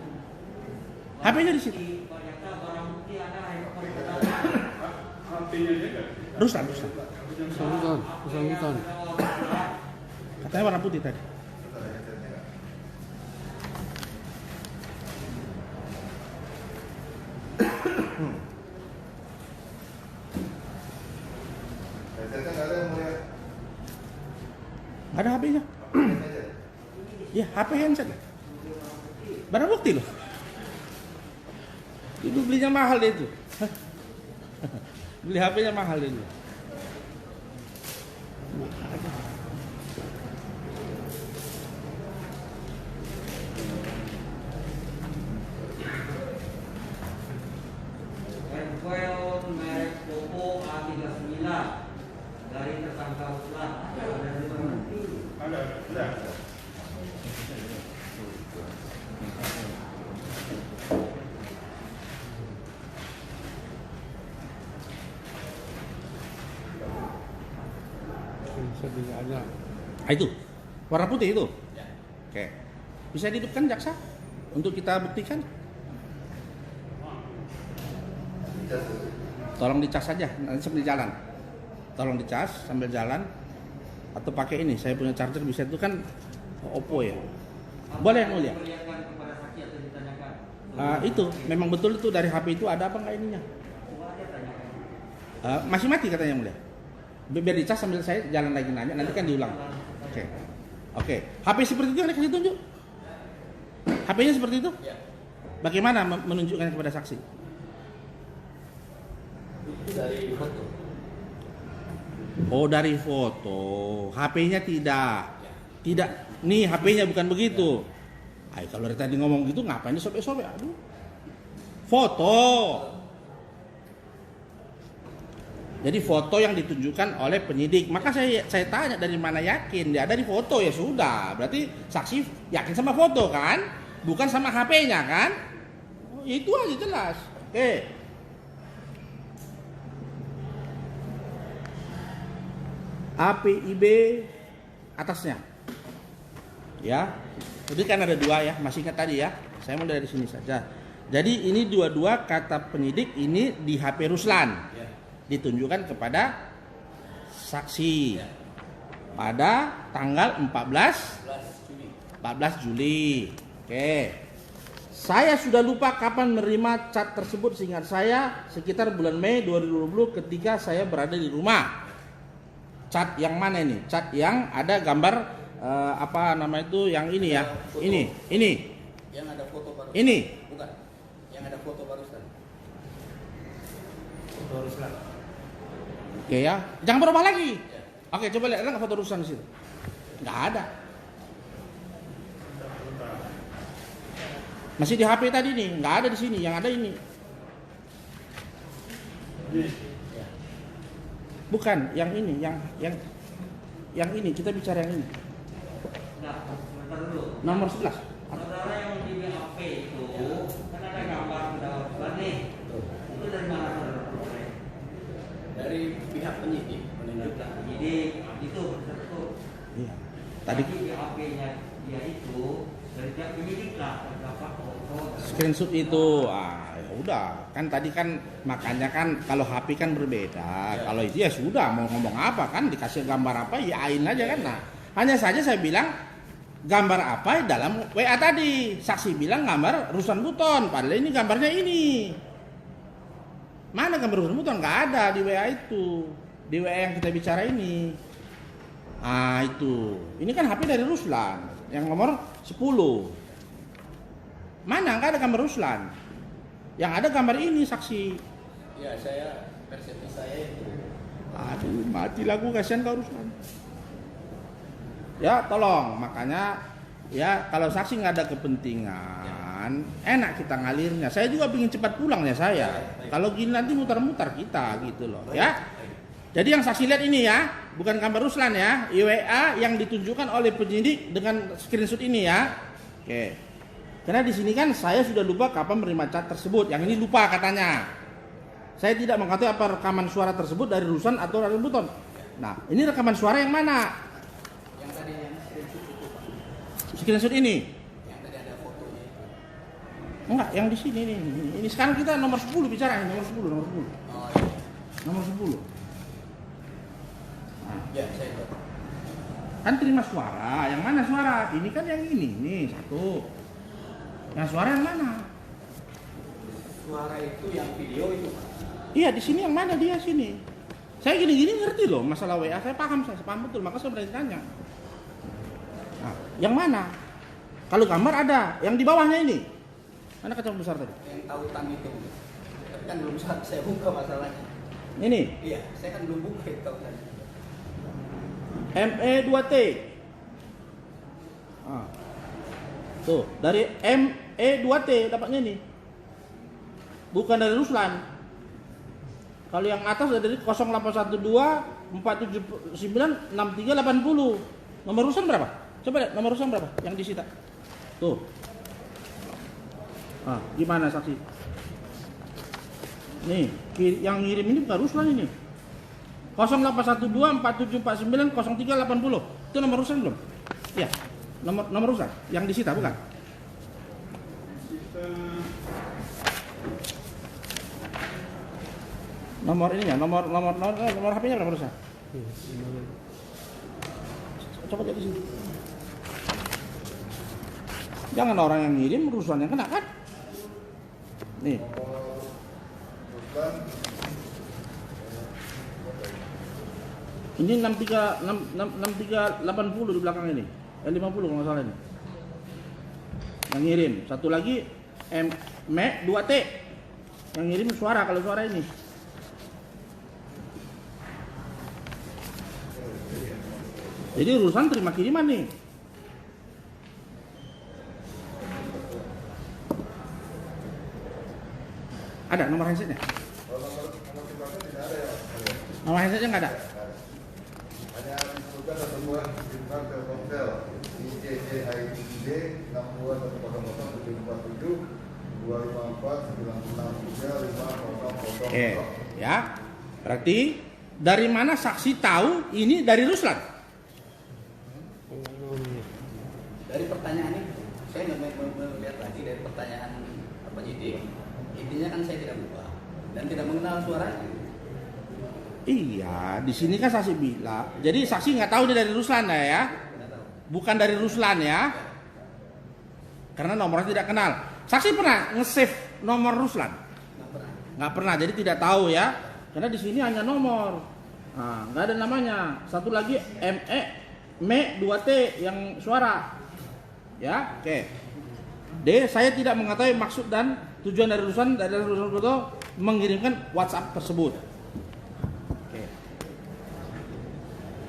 [SPEAKER 1] HP-nya dia kan?
[SPEAKER 8] Ruslan.
[SPEAKER 9] Bersangkutan.
[SPEAKER 8] Katanya warna putih tadi. Nggak ada HP-nya. Ya, HP handset. Barang bukti loh. Itu belinya mahal deh itu. Beli HP-nya mahal deh itu.
[SPEAKER 4] Handphone merek Oppo A39 dari tersangka Ruslan.
[SPEAKER 1] Ada.
[SPEAKER 9] Saya tidak ada.
[SPEAKER 8] Itu warna putih itu.
[SPEAKER 2] Ya.
[SPEAKER 8] Oke. Bisa dihidupkan jaksa untuk kita buktikan. Tolong dicas saja nanti sambil jalan. Tolong dicas sambil jalan atau pakai ini. Saya punya charger bisa itu kan Oppo ya. Boleh mulia.
[SPEAKER 2] Perlihatkan kepada saksi atau ditanyakan.
[SPEAKER 8] Itu memang betul itu dari HP itu ada apa enggak ininya?
[SPEAKER 2] Coba aja tanyakan.
[SPEAKER 8] Masih mati katanya mulia. Biar dicas sambil saya jalan lagi nanya nanti kan diulang. Oke. HP seperti itu yang dikasih tunjuk. HP-nya seperti itu?
[SPEAKER 2] Ya.
[SPEAKER 8] Bagaimana menunjukkannya kepada saksi?
[SPEAKER 2] Itu dari foto.
[SPEAKER 8] Oh dari foto. HP-nya tidak. Tidak. Nih HP-nya bukan begitu. Ay, kalau dari tadi ngomong gitu ngapain disobek-sobek? Aduh. Foto. Jadi foto yang ditunjukkan oleh penyidik. Maka saya tanya dari mana yakin dia ada di foto ya sudah. Berarti saksi yakin sama foto kan? Bukan sama HP-nya kan? Oh, itu aja jelas. APIB atasnya. Ya. Jadi kan ada dua ya, masih ingat tadi ya. Saya mulai dari sini saja. Jadi ini dua-dua kata penyidik ini di HP Ruslan. Ditunjukkan kepada saksi pada tanggal 14 Juli. Oke. Saya sudah lupa kapan menerima cat tersebut, seingat saya sekitar bulan Mei 2020 ketika saya berada di rumah. Cat yang mana ini? Cat yang ada gambar apa nama itu yang ini ya? Ini.
[SPEAKER 2] Yang ada foto baru.
[SPEAKER 8] Ini.
[SPEAKER 2] Bukan. Yang ada foto barusan.
[SPEAKER 7] Foto Ruslan.
[SPEAKER 8] Oke ya, jangan berubah lagi. Oke, coba lihat ada nggak foto Ruslan di situ? Nggak ada. Masih di HP tadi nih, nggak ada di sini. Yang ada ini. Bukan, yang ini, yang ini. Kita bicara yang ini.
[SPEAKER 2] Nah, sebentar dulu.
[SPEAKER 8] Nomor 11.
[SPEAKER 2] Saudara yang di BAP itu kan ada gambar pendaftaran nih. Itu dari mana saudara peroleh?
[SPEAKER 7] Dari pihak penyidik menunjukkan.
[SPEAKER 2] Penyidik itu betul.
[SPEAKER 8] Iya. Tadi
[SPEAKER 2] Tapi BAP-nya dia itu dari pihak penyidik lah terdapat foto.
[SPEAKER 8] screenshot itu, ya udah. Kan tadi kan makanya kan kalau HP kan berbeda. Kalau itu ya sudah mau ngomong apa kan dikasih gambar apa ya ain aja kan. Nah, hanya saja saya bilang gambar apa dalam WA tadi. Saksi bilang gambar Ruslan Buton, padahal ini gambarnya ini. Mana gambar Ruslan Buton? Nggak ada di WA itu. Di WA yang kita bicara ini. Itu. Ini kan HP dari Ruslan yang nomor 10. Mana nggak ada gambar Ruslan? Yang ada gambar ini saksi.
[SPEAKER 7] Ya, saya persepsi saya itu.
[SPEAKER 8] Aduh, mati lagu kasihan kau Ruslan. Ya tolong, makanya ya kalau saksi nggak ada kepentingan, enak kita ngalirnya. Saya juga ingin cepat pulang ya saya. Kalau gini nanti mutar-mutar kita gitu loh ya. Jadi yang saksi lihat ini ya, bukan gambar Ruslan ya, IWA yang ditunjukkan oleh penyidik dengan screenshot ini ya. Oke. Karena di sini kan saya sudah lupa kapan menerima cat tersebut. Yang ini lupa katanya. Saya tidak mengetahui apa rekaman suara tersebut dari Ruslan atau dari Buton. Nah, ini rekaman suara yang mana?
[SPEAKER 2] Yang tadi yang screenshot itu Pak.
[SPEAKER 8] Screenshot ini.
[SPEAKER 2] Yang tadi ada fotonya itu.
[SPEAKER 8] Enggak, yang di sini nih. Ini sekarang kita nomor 10 bicara, nomor 10.
[SPEAKER 2] Oh iya.
[SPEAKER 8] Nomor 10.
[SPEAKER 2] Ya, saya tahu.
[SPEAKER 8] Kan terima suara, yang mana suara? Ini kan yang ini, nih satu. Yang suara yang mana?
[SPEAKER 2] Suara itu yang video itu Pak.
[SPEAKER 8] Iya di sini yang mana dia sini? Saya gini-gini ngerti loh masalah WA, saya paham betul, maka saya berani tanya. Nah, yang mana? Kalau gambar ada, yang di bawahnya ini. Mana kaca besar tadi?
[SPEAKER 2] Yang tautan itu. Tapi kan belum saya buka masalahnya.
[SPEAKER 8] Ini
[SPEAKER 2] Iya, saya kan belum buka itu tautan.
[SPEAKER 8] ME2T. Tuh, dari ME2T dapatnya ini. Bukan dari Ruslan. Kalau yang atas dari 0812 479 6380. Nomor Ruslan berapa? Coba lihat nomor Ruslan berapa yang disita. Tuh. Gimana saksi? Nih, yang ngirim ini bukan Ruslan ini. 0812 4749 0380. Itu nomor Ruslan belum? Iya. Nomor rusak yang disita bukan?
[SPEAKER 1] Kita
[SPEAKER 8] Nomor ininya, nomor HP-nya berapa rusak? Coba lihat di sini. Jangan orang yang ngirim Ruslan yang kena kan? Nih. Ini 6380 di belakang ini. 50 kalau nggak salah ini. Yang ngirim. Satu lagi ME 2T. Yang ngirim suara kalau suara ini. Jadi urusan terima kiriman nih. Ada nomor handsetnya? Nomor handsetnya nggak ada?
[SPEAKER 5] Hanya disebutkan satu buah bintang Telkomsel ICCID 62147
[SPEAKER 8] Oke, ya. Berarti dari mana saksi tahu ini dari Ruslan?
[SPEAKER 2] Dari pertanyaan ini, saya nggak melihat lagi dari pertanyaan penyidik. Intinya kan saya tidak buka dan tidak mengenal suaranya.
[SPEAKER 8] Iya, di sini kan saksi bilang. Jadi saksi nggak tahu dia dari Ruslan ya? Bukan dari Ruslan ya? Karena nomornya tidak kenal. Saksi pernah nge-save nomor Ruslan? Nggak pernah. Jadi tidak tahu ya? Karena di sini hanya nomor. Nah, nggak ada namanya. Satu lagi ME 2T yang suara. Ya, oke. D, saya tidak mengetahui maksud dan tujuan dari Ruslan mengirimkan WhatsApp tersebut. Oke.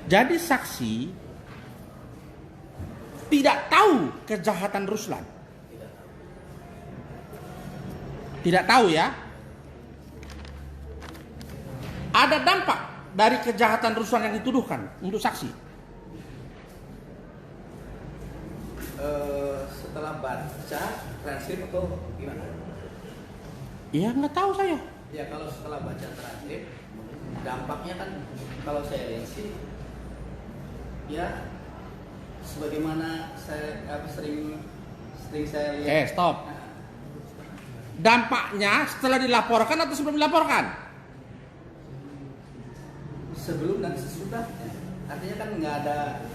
[SPEAKER 8] Jadi saksi tidak tahu kejahatan Ruslan. Tidak tahu ya. Ada dampak dari kejahatan Ruslan yang dituduhkan untuk saksi.
[SPEAKER 2] Setelah baca transkrip atau gimana?
[SPEAKER 8] Ya nggak tahu saya.
[SPEAKER 2] Ya kalau setelah baca transkrip, dampaknya kan kalau saya lihat sih, ya sebagaimana saya sering saya lihat.
[SPEAKER 8] Stop. Dampaknya setelah dilaporkan atau sebelum dilaporkan?
[SPEAKER 2] Sebelum dan sesudah. Artinya kan nggak ada.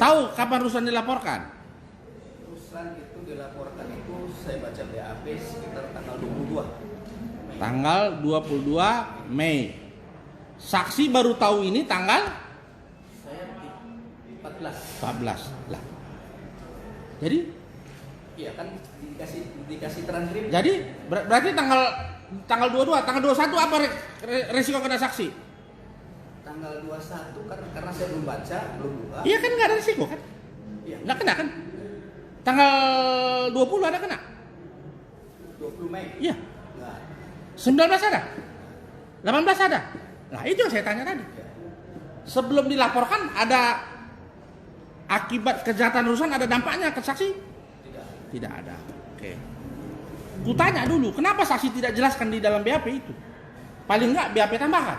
[SPEAKER 8] Tahu kapan Ruslan dilaporkan?
[SPEAKER 2] Ruslan itu dilaporkan itu saya baca BAP sekitar tanggal 22.
[SPEAKER 8] Tanggal 22 Mei. Saksi baru tahu ini tanggal?
[SPEAKER 2] Saya 14.
[SPEAKER 8] Lah. Jadi?
[SPEAKER 2] Iya kan dikasih transkrip.
[SPEAKER 8] Jadi berarti tanggal 22, tanggal 21 apa resiko kena saksi?
[SPEAKER 2] Tanggal 21 karena saya belum baca, belum buka.
[SPEAKER 8] Iya kan nggak ada resiko kan?
[SPEAKER 2] Iya.
[SPEAKER 8] Nggak kena kan? Tanggal 20 ada kena?
[SPEAKER 2] 20 Mei.
[SPEAKER 8] Iya.
[SPEAKER 2] Enggak.
[SPEAKER 8] 19 ada? 18 ada? Nah itu yang saya tanya tadi. Sebelum dilaporkan ada akibat kejahatan Ruslan, ada dampaknya ke saksi? Tidak ada. Oke. Kutanya dulu, kenapa saksi tidak jelaskan di dalam BAP itu? Paling enggak BAP tambahkan.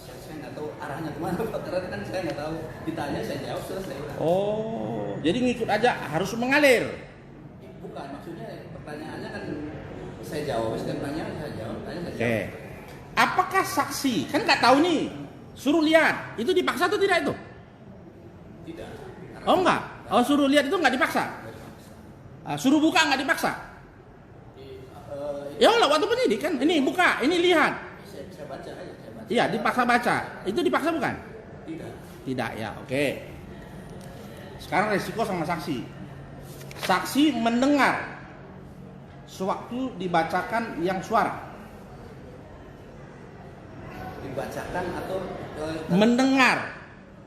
[SPEAKER 2] Saya nggak tahu arahnya kemana Pak, karena kan saya nggak tahu. Ditanya saya jawab selesai.
[SPEAKER 8] Oh, jadi ngikut aja harus mengalir.
[SPEAKER 2] Bukan, maksudnya pertanyaannya kan saya jawab, saya tanya saya jawab, tanya saya jawab.
[SPEAKER 8] Oke. Apakah saksi kan nggak tahu nih? Suruh lihat, itu dipaksa atau tidak itu?
[SPEAKER 2] Tidak.
[SPEAKER 8] Oh enggak. Oh suruh lihat itu nggak dipaksa. Suruh buka nggak dipaksa. Ya Allah waktu penyidik kan, ini buka, ini lihat.
[SPEAKER 2] Saya baca aja, saya baca.
[SPEAKER 8] Iya dipaksa baca. Itu dipaksa bukan?
[SPEAKER 2] Tidak.
[SPEAKER 8] Tidak ya, oke. Sekarang resiko sama saksi. Saksi mendengar sewaktu dibacakan yang suara.
[SPEAKER 2] Dibacakan atau
[SPEAKER 8] Mendengar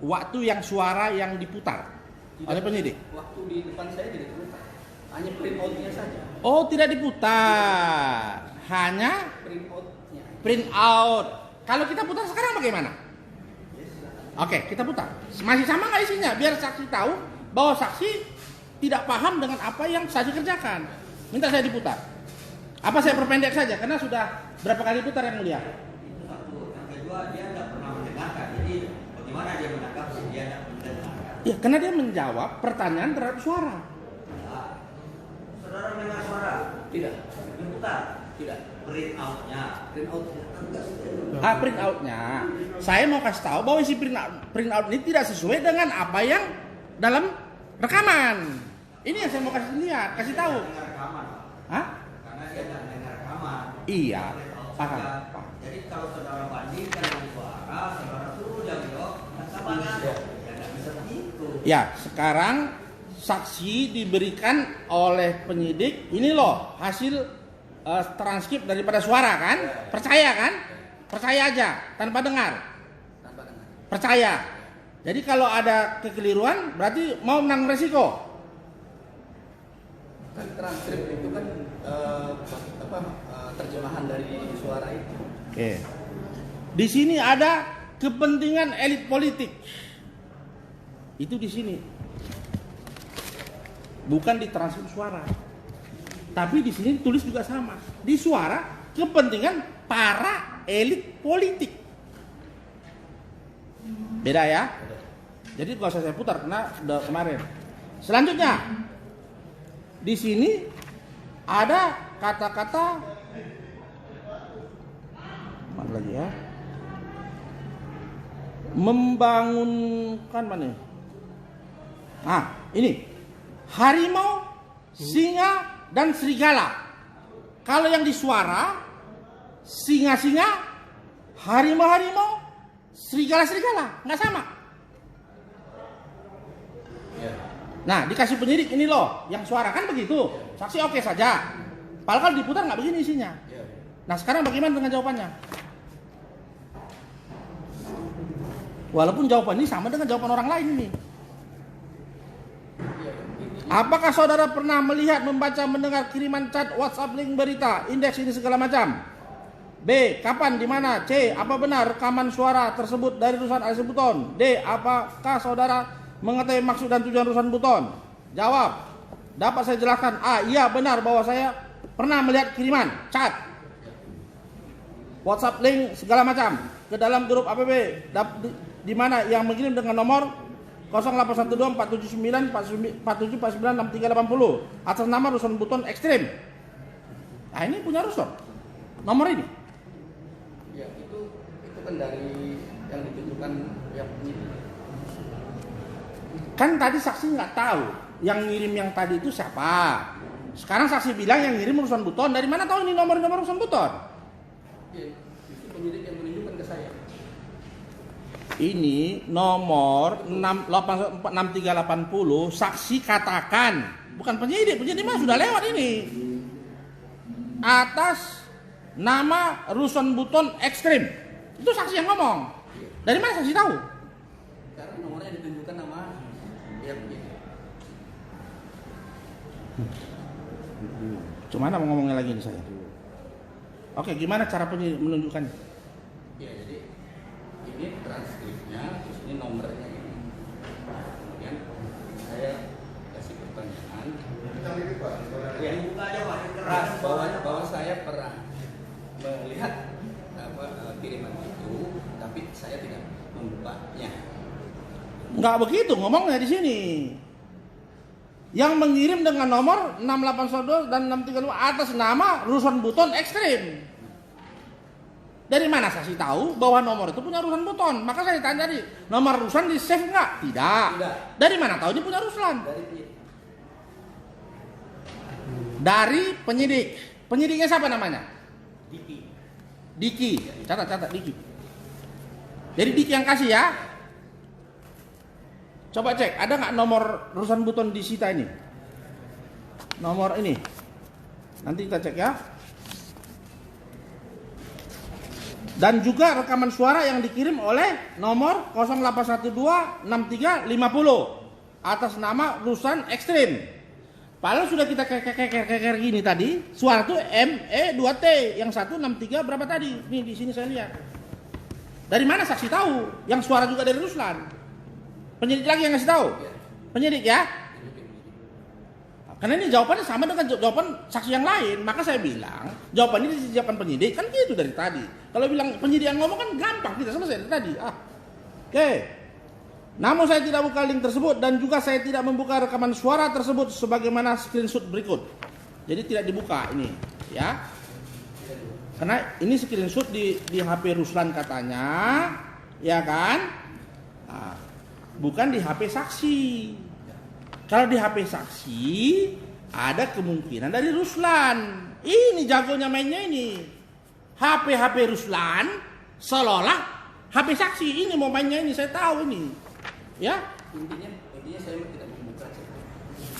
[SPEAKER 8] waktu yang suara yang diputar oleh penyidik.
[SPEAKER 2] Waktu di depan saya tidak diputar. Hanya print out-nya saja.
[SPEAKER 8] Oh, tidak diputar. Hanya
[SPEAKER 2] Print out-nya.
[SPEAKER 8] print out. Kalau kita putar sekarang bagaimana? Oke, kita putar. Masih sama nggak isinya? Biar saksi tahu bahwa saksi tidak paham dengan apa yang saksi kerjakan. Minta saya diputar. Apa saya perpendek saja? Karena sudah berapa kali putar yang mulia?
[SPEAKER 4] Itu satu. Yang kedua dia tidak pernah mendengarkan. Jadi bagaimana dia menangkap dia tidak mendengarkan?
[SPEAKER 8] Ya, karena dia menjawab pertanyaan terhadap suara.
[SPEAKER 4] Ya. Saudara mendengar suara?
[SPEAKER 2] Tidak.
[SPEAKER 4] Diputar?
[SPEAKER 2] Tidak.
[SPEAKER 4] Print out-nya.
[SPEAKER 2] Print out.
[SPEAKER 8] Print out-nya. Saya mau kasih tahu bahwa isi print out ini tidak sesuai dengan apa yang dalam rekaman. Ini yang saya mau kasih tahu.
[SPEAKER 4] Dengar rekaman.
[SPEAKER 8] Hah?
[SPEAKER 4] Karena dia nggak dengar rekaman.
[SPEAKER 8] Iya,
[SPEAKER 4] Print out
[SPEAKER 8] paham.
[SPEAKER 4] saja. Jadi kalau saudara bandingkan dengan suara, saudara suruh dia jawab, sama nggak? Ya nggak bisa begitu.
[SPEAKER 8] Ya, sekarang saksi diberikan oleh penyidik. Ini loh hasil transkrip daripada suara kan? Percaya kan? Percaya aja tanpa dengar.
[SPEAKER 2] Tanpa dengar.
[SPEAKER 8] Percaya. Jadi kalau ada kekeliruan berarti mau menang resiko.
[SPEAKER 2] Kan transkrip itu kan terjemahan dari suara itu.
[SPEAKER 8] Oke. Di sini ada kepentingan elit politik. Itu di sini. Bukan di transkrip suara. Tapi di sini tulis juga sama. Di suara kepentingan para elit politik. Beda ya? Jadi kalau saya putar karena udah kemarin. Selanjutnya di sini ada kata-kata mana lagi ya? Membangunkan mana? Ini harimau, singa, dan serigala. Kalau yang di suara singa-singa, harimau-harimau, serigala-serigala, nggak sama. Nah, dikasih penyidik ini loh, yang suara kan begitu. Saksi oke saja. Padahal kalau diputar nggak begini isinya. Nah, sekarang bagaimana dengan jawabannya? Walaupun jawaban ini sama dengan jawaban orang lain ini. Apakah saudara pernah melihat, membaca, mendengar kiriman chat, WhatsApp, link berita, indeks ini segala macam? B. Kapan, di mana? C. Apa benar rekaman suara tersebut dari Ruslan alias Buton? D. Apakah saudara mengetahui maksud dan tujuan Ruslan Buton? Jawab. Dapat saya jelaskan? A. Iya benar bahwa saya pernah melihat kiriman chat, WhatsApp, link segala macam ke dalam grup APB di mana yang mengirim dengan nomor 0812-479-4749-6380 atas nama Ruslan Buton Ekstrim. Nah, ini punya Ruslan nomor ini.
[SPEAKER 2] Ya, itu kan dari yang ditunjukkan yang penyidik.
[SPEAKER 8] Kan tadi saksi nggak tahu yang ngirim yang tadi itu siapa. Sekarang saksi bilang yang ngirim Ruslan Buton. Dari mana tahu ini nomor Ruslan Buton?
[SPEAKER 2] Ya, itu penyidik yang menunjukkan ke saya.
[SPEAKER 8] Ini nomor 6380 saksi katakan, bukan penyidik mah sudah lewat ini. Atas nama Ruslan Buton Ekstrim. Itu saksi yang ngomong. Dari mana saksi tahu?
[SPEAKER 2] Karena nomornya ditunjukkan nama ya penyidik.
[SPEAKER 8] Cuma mau ngomongnya lagi nih saya. Oke, gimana cara penyidik menunjukkannya?
[SPEAKER 2] Ya, jadi ini transkripnya, terus ini nomornya ini. Kemudian saya kasih pertanyaan. Ya, keras bahwa saya pernah melihat kiriman itu, tapi saya tidak membukanya.
[SPEAKER 8] Enggak begitu ngomongnya di sini. Yang mengirim dengan nomor 6812 dan 632 atas nama Ruslan Buton Ekstrim. Dari mana saksi tahu bahwa nomor itu punya Ruslan Buton? Maka saya tanya tadi, nomor Ruslan di save enggak? Tidak. Dari mana tahu ini punya Ruslan? Dari penyidik. Penyidiknya siapa namanya? Diki. Catat Diki. Jadi Diki yang kasih ya. Coba cek, ada nggak nomor Ruslan Buton di sita ini? Nomor ini. Nanti kita cek ya. Dan juga rekaman suara yang dikirim oleh nomor 08126350 atas nama Ruslan Ekstrim. Padahal sudah kita keker gini tadi, suara itu ME2T, yang 163 berapa tadi? Nih di sini saya lihat. Dari mana saksi tahu? Yang suara juga dari Ruslan. Penyidik lagi yang ngasih tahu. Penyidik ya. Karena ini jawabannya sama dengan jawaban saksi yang lain, maka saya bilang jawaban ini disiapkan penyidik, kan gitu dari tadi. Kalau bilang penyidik yang ngomong kan gampang, kita selesai dari tadi. Oke. Namun saya tidak buka link tersebut dan juga saya tidak membuka rekaman suara tersebut sebagaimana screenshot berikut. Jadi tidak dibuka ini, ya. Karena ini screenshot di HP Ruslan katanya, ya kan? Nah, bukan di HP saksi. Kalau di HP saksi ada kemungkinan dari Ruslan. Ini jagonya mainnya ini. HP Ruslan seolah HP saksi ini mau mainnya ini, saya tahu ini. Ya,
[SPEAKER 2] Intinya saya tidak membuka chat.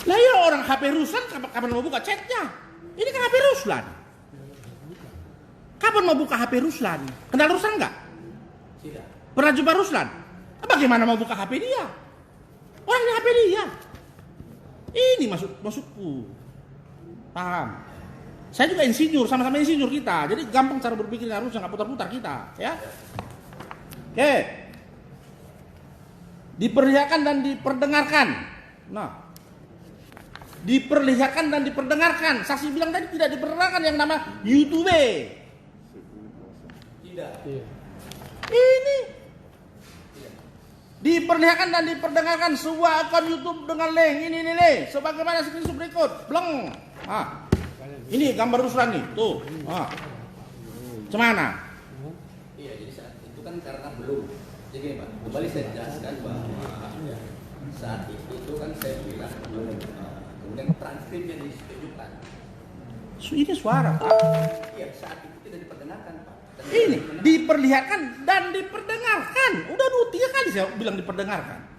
[SPEAKER 8] lah ya orang HP Ruslan kapan mau buka chatnya? Ini kan HP Ruslan. Kapan mau buka HP Ruslan? Kenal Ruslan nggak?
[SPEAKER 2] Tidak.
[SPEAKER 8] Pernah jumpa Ruslan? Bagaimana mau buka HP dia? Orangnya HP dia. Ini maksudku. Paham? Saya juga insinyur, sama-sama insinyur kita. Jadi gampang cara berpikirnya harusnya nggak putar-putar kita, ya. Oke. Diperlihatkan dan diperdengarkan. Nah, diperlihatkan dan diperdengarkan. Saksi bilang tadi tidak diperdengarkan yang nama YouTube.
[SPEAKER 2] Tidak.
[SPEAKER 8] Ini diperlihatkan dan diperdengarkan sebuah akun YouTube dengan link ini nih, sebagaimana screenshot berikut. Bleng. Ini gambar Ruslan nih, tuh. Cemana?
[SPEAKER 2] Iya, jadi saat itu kan karena belum. Jadi Pak, kembali saya jelaskan bahwa saat itu kan saya bilang belum. Kemudian transkripnya ditunjukkan.
[SPEAKER 8] Ini suara, Pak.
[SPEAKER 2] Iya, saat itu tidak diperdengarkan, Pak.
[SPEAKER 8] Ini diperlihatkan dan diperdengarkan. Udah 3 kali saya bilang diperdengarkan.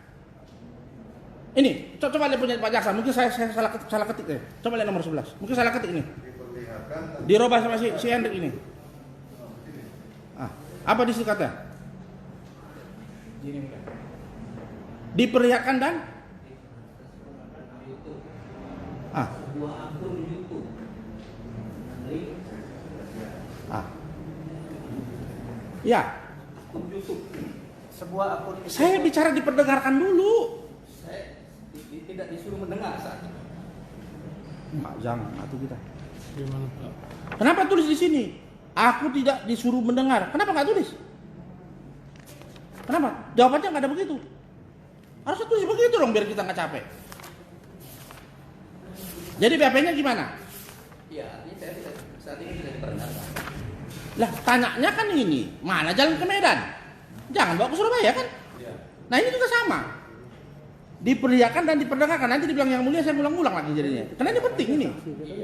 [SPEAKER 8] Ini, coba lihat punya Pak Jaksa. Mungkin saya salah ketik deh. Coba lihat nomor 11. Mungkin salah ketik ini. Dirubah sama si Hendrik ini. Apa di situ kata? Diperlihatkan dan
[SPEAKER 2] Sebuah akun YouTube.
[SPEAKER 8] Ya.
[SPEAKER 2] Akun YouTube. Sebuah akun YouTube.
[SPEAKER 8] Saya bicara diperdengarkan dulu.
[SPEAKER 2] Saya tidak disuruh mendengar saat itu.
[SPEAKER 8] Pak, jangan atuh kita.
[SPEAKER 9] Gimana Pak?
[SPEAKER 8] Kenapa tulis di sini? Aku tidak disuruh mendengar. Kenapa nggak tulis? Kenapa? Jawabannya nggak ada begitu. Harusnya tulis begitu dong biar kita nggak capek. Jadi BAP-nya gimana?
[SPEAKER 2] Iya, artinya saya saat ini tidak diperdengarkan.
[SPEAKER 8] Lah, tanyanya kan ini, mana jalan ke Medan? Jangan bawa ke Surabaya kan?
[SPEAKER 2] Iya.
[SPEAKER 8] Nah ini juga sama. Diperlihatkan dan diperdengarkan. Nanti dibilang yang mulia saya ulang-ulang lagi jadinya. Karena ini penting ini.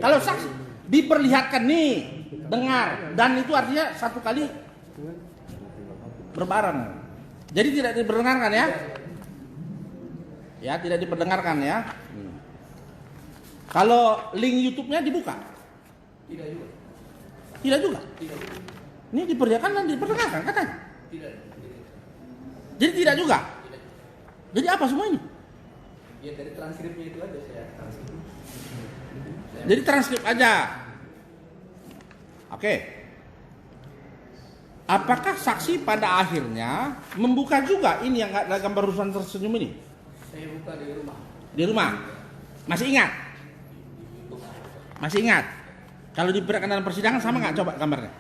[SPEAKER 8] Kalau saksi diperlihatkan nih, dengar, dan itu artinya satu kali berbareng. Jadi tidak diperdengarkan ya? Ya, tidak diperdengarkan ya. Kalau link YouTube-nya dibuka?
[SPEAKER 2] Tidak juga.
[SPEAKER 8] Tidak juga.
[SPEAKER 2] Tidak juga.
[SPEAKER 8] Ini diperlihatkan dan diperdengarkan katanya.
[SPEAKER 2] Tidak.
[SPEAKER 8] Jadi tidak juga.
[SPEAKER 2] Tidak.
[SPEAKER 8] Jadi apa semua ini?
[SPEAKER 2] Ya dari transkripnya itu aja saya transkrip.
[SPEAKER 8] Jadi transkrip aja. Oke. Apakah saksi pada akhirnya membuka juga ini yang ada gambar Ruslan tersenyum ini?
[SPEAKER 2] Saya buka di rumah.
[SPEAKER 8] Di rumah. Masih ingat? Masih ingat? Kalau diperlihatkan dalam persidangan sama nggak coba gambarnya?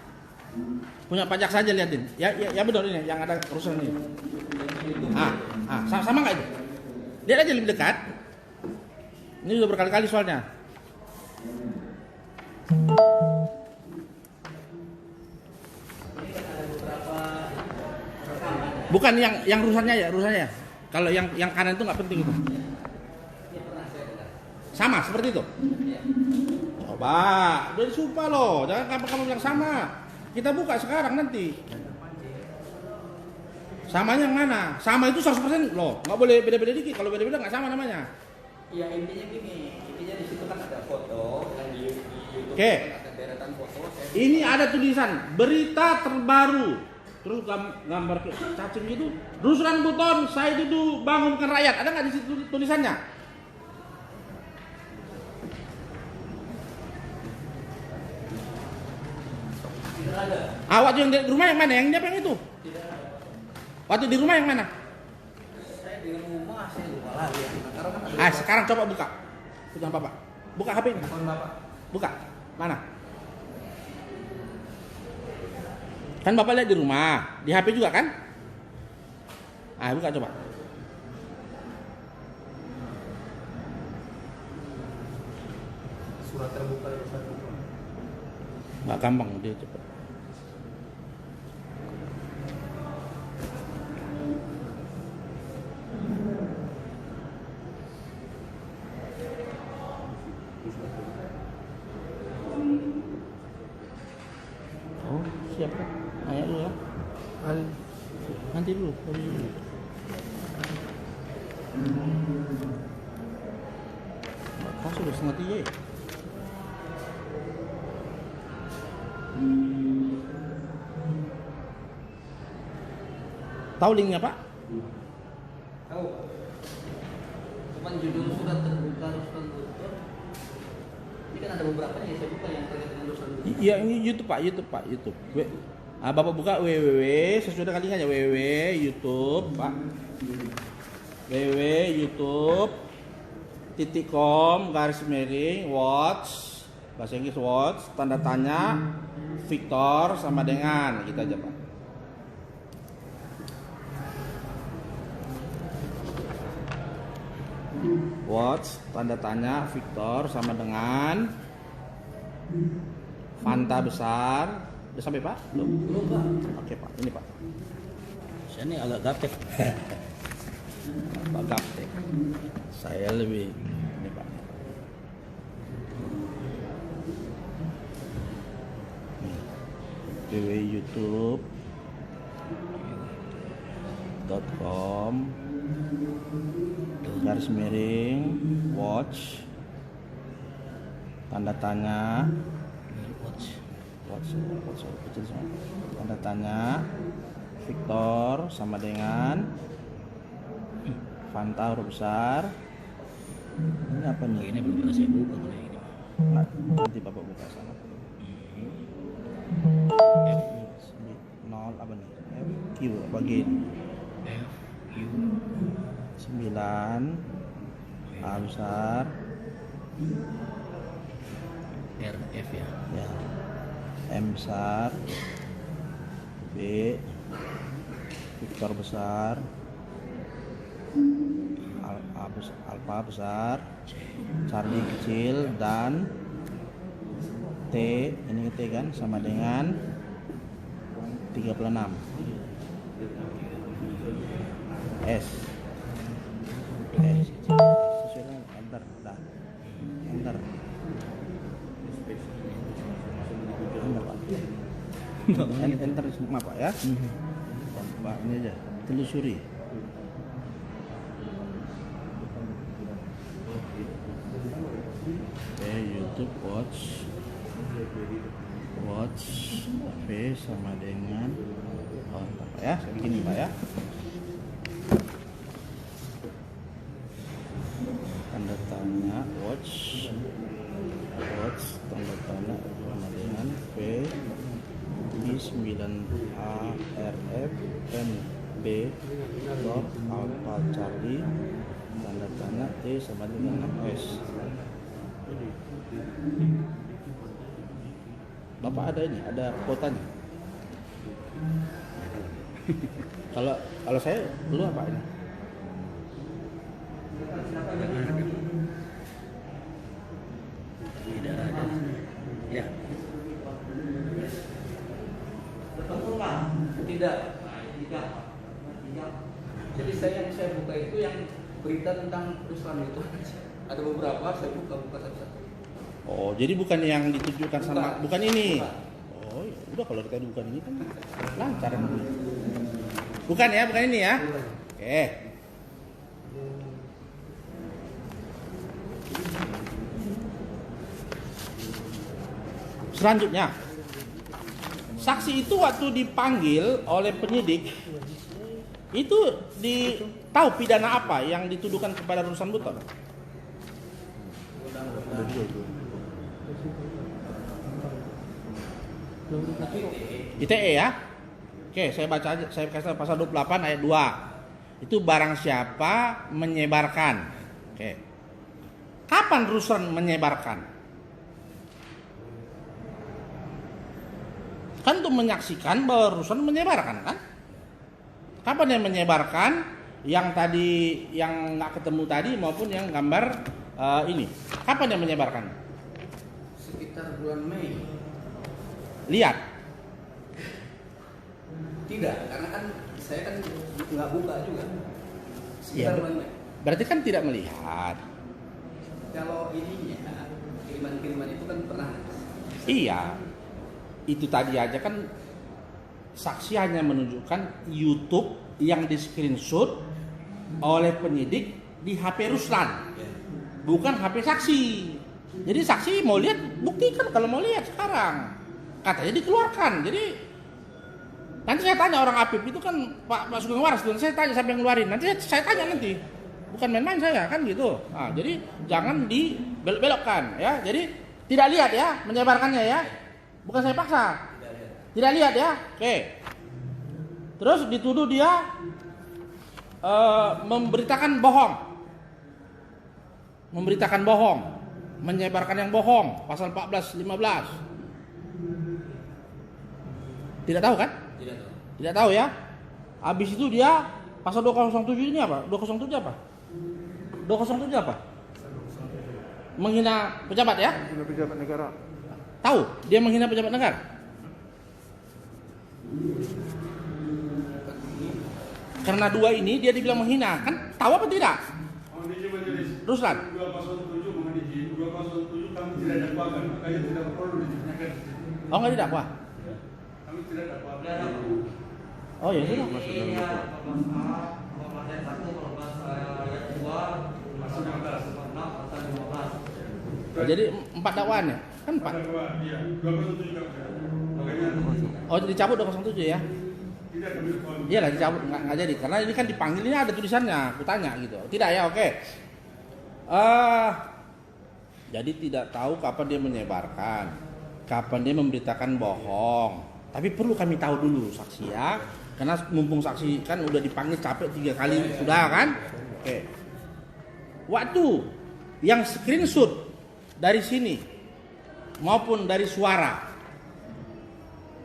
[SPEAKER 8] Punya pajak saja liatin. Ya betul ini yang ada Ruslan ini. Sama nggak itu? Lihat aja lebih dekat. Ini udah berkali-kali soalnya. Bukan yang Ruslannya ya. Kalau yang kanan itu nggak penting itu. Sama seperti itu. Coba, udah disumpah loh. Jangan kamu bilang sama. Kita buka sekarang nanti. Samanya yang mana? Sama itu 100% loh. Nggak boleh beda-beda dikit. Kalau beda-beda nggak sama namanya.
[SPEAKER 2] Ya intinya gini. Intinya di situ kan ada foto yang di YouTube.
[SPEAKER 8] Oke.
[SPEAKER 2] Ada deretan foto.
[SPEAKER 8] Ini ada tulisan berita terbaru. Terus gambar cacing gitu. Ruslan Buton, saya duduk bangunkan rakyat. Ada nggak di situ tulisannya?
[SPEAKER 2] Tidak ada.
[SPEAKER 8] Waktu yang di rumah yang mana? Yang siapa yang itu?
[SPEAKER 2] Tidak ada.
[SPEAKER 8] Waktu di rumah yang mana?
[SPEAKER 2] Saya di rumah saya lupa lagi. Karena kan ada
[SPEAKER 8] Sekarang coba buka. Punya Bapak. Buka HP ini.
[SPEAKER 2] handphone Bapak.
[SPEAKER 8] Buka. Mana? Kan Bapak lihat di rumah, di HP juga kan? Buka coba. Nggak gampang dia cepat. Oh, siapa? Nanya dulu lah. Nanti dulu. Kau sudah setengah 3 ya? Tahu linknya Pak?
[SPEAKER 2] Tahu. Cuman judul surat terbuka Ruslan Guntur. Ini kan ada beberapa nih saya buka yang terkait dengan Ruslan Guntur.
[SPEAKER 8] Iya, ini YouTube Pak, YouTube. Bapak buka www, sesudah kalinya aja www YouTube Pak. www.youtube.com/watch bahasa Inggris watch tanda tanya Victor sama dengan kita aja Pak. Watch tanda tanya Victor sama dengan Fanta besar. Udah sampai Pak?
[SPEAKER 2] Belum Pak.
[SPEAKER 8] Oke Pak, ini Pak.
[SPEAKER 2] Saya ini agak gaptek.
[SPEAKER 8] Pak gaptek. Saya lebih ini Pak. www.youtube.com/watch tanda tanya watch kecil semua. Tanda tanya Victor sama dengan Fanta huruf besar. Ini apa nih?
[SPEAKER 2] Ini belum pernah saya buka ini.
[SPEAKER 8] Nah, nanti Bapak buka sana. F0 apa nih? FQ apa G?
[SPEAKER 2] FQ
[SPEAKER 8] 9 A besar
[SPEAKER 2] RF ya.
[SPEAKER 8] ya M besar B Victor besar Alpha besar Charlie kecil dan T ini T kan sama dengan 36 S sesuai dengan enter dah enter enter semua Pak ya. Pak ini aja telusuri. Oke, YouTube watch V sama dengan Pak ya. Saya bikin Pak ya. Tanda tanya watch tanda tanya sama dengan V B9ARF MB dot Alpha Charlie tanda tanya T sama dengan S. Bapak ada ini, ada kuotanya. Kalau saya dulu apa ini?
[SPEAKER 2] Tidak ada. Ya. Tidak. Jadi yang saya buka itu yang berita tentang Ruslan itu. Ada beberapa saya buka satu-satu.
[SPEAKER 8] Oh, jadi bukan yang ditujukan sama bukan ini.
[SPEAKER 2] Bukan.
[SPEAKER 8] Oh, ya udah kalau kita bukan ini kan lancar. Bukan ya, bukan ini ya. Oke. Selanjutnya, saksi itu waktu dipanggil oleh penyidik itu tahu pidana apa yang dituduhkan kepada Ruslan Guntur? ITE ya. Oke, saya baca aja, saya kasih pasal 28 ayat 2. Itu barang siapa menyebarkan. Oke. Kapan Ruslan menyebarkan? Kan untuk menyaksikan bahwa Ruslan menyebarkan kan? Kapan dia menyebarkan? Yang tadi yang nggak ketemu tadi maupun yang gambar ini. Kapan dia menyebarkan?
[SPEAKER 2] Sekitar bulan Mei.
[SPEAKER 8] Lihat.
[SPEAKER 2] Tidak, karena kan saya kan nggak buka juga.
[SPEAKER 8] Iya.
[SPEAKER 2] Sekitar mana?
[SPEAKER 8] Berarti kan tidak melihat.
[SPEAKER 2] Kalau ininya kiriman-kiriman itu kan pernah.
[SPEAKER 8] Iya. Itu tadi aja kan saksi hanya menunjukkan YouTube yang di screenshot oleh penyidik di HP Ruslan, bukan HP saksi. Jadi saksi mau lihat, buktikan kalau mau lihat sekarang. Katanya dikeluarkan. Jadi nanti saya tanya orang Apip itu kan Pak Sugeng Waras, saya tanya siapa yang ngeluarin. Nanti saya tanya nanti. Bukan main-main saya kan gitu. Nah, jadi jangan dibelok-belokkan ya. Jadi tidak lihat ya menyebarkannya ya. Bukan saya paksa. Tidak lihat ya. Oke. Terus dituduh dia memberitakan bohong. Memberitakan bohong, menyebarkan yang bohong, pasal 14, 15. Tidak tahu kan?
[SPEAKER 2] Tidak tahu.
[SPEAKER 8] Tidak tahu ya. Habis itu dia pasal 207 ini apa? 207 apa? 207 apa? Menghina pejabat ya?
[SPEAKER 5] Menghina pejabat negara.
[SPEAKER 8] Tahu dia menghina pejabat negara? Karena dua ini dia dibilang menghina, kan tahu apa tidak? Ruslan.
[SPEAKER 1] 207 mengenai 207 kami tidak dakwakan, makanya tidak perlu ditanyakan.
[SPEAKER 8] Oh nggak didakwa?
[SPEAKER 1] Kami tidak dakwakan.
[SPEAKER 8] Oh ya sudah. Oh, jadi 4 dakwaan ya? Kan 4.
[SPEAKER 1] Iya, 207 juga. Makanya
[SPEAKER 8] Oh dicabut 207 ya?
[SPEAKER 1] tidak kami dakwakan.
[SPEAKER 8] Iyalah dicabut nggak jadi karena ini kan dipanggil ini ada tulisannya, aku tanya gitu. Tidak ya, oke. Jadi tidak tahu kapan dia menyebarkan, kapan dia memberitakan bohong. Tapi perlu kami tahu dulu saksi ya, karena mumpung saksi kan udah dipanggil capek 3 kali sudah kan. Oke. Waktu yang screenshot dari sini maupun dari suara,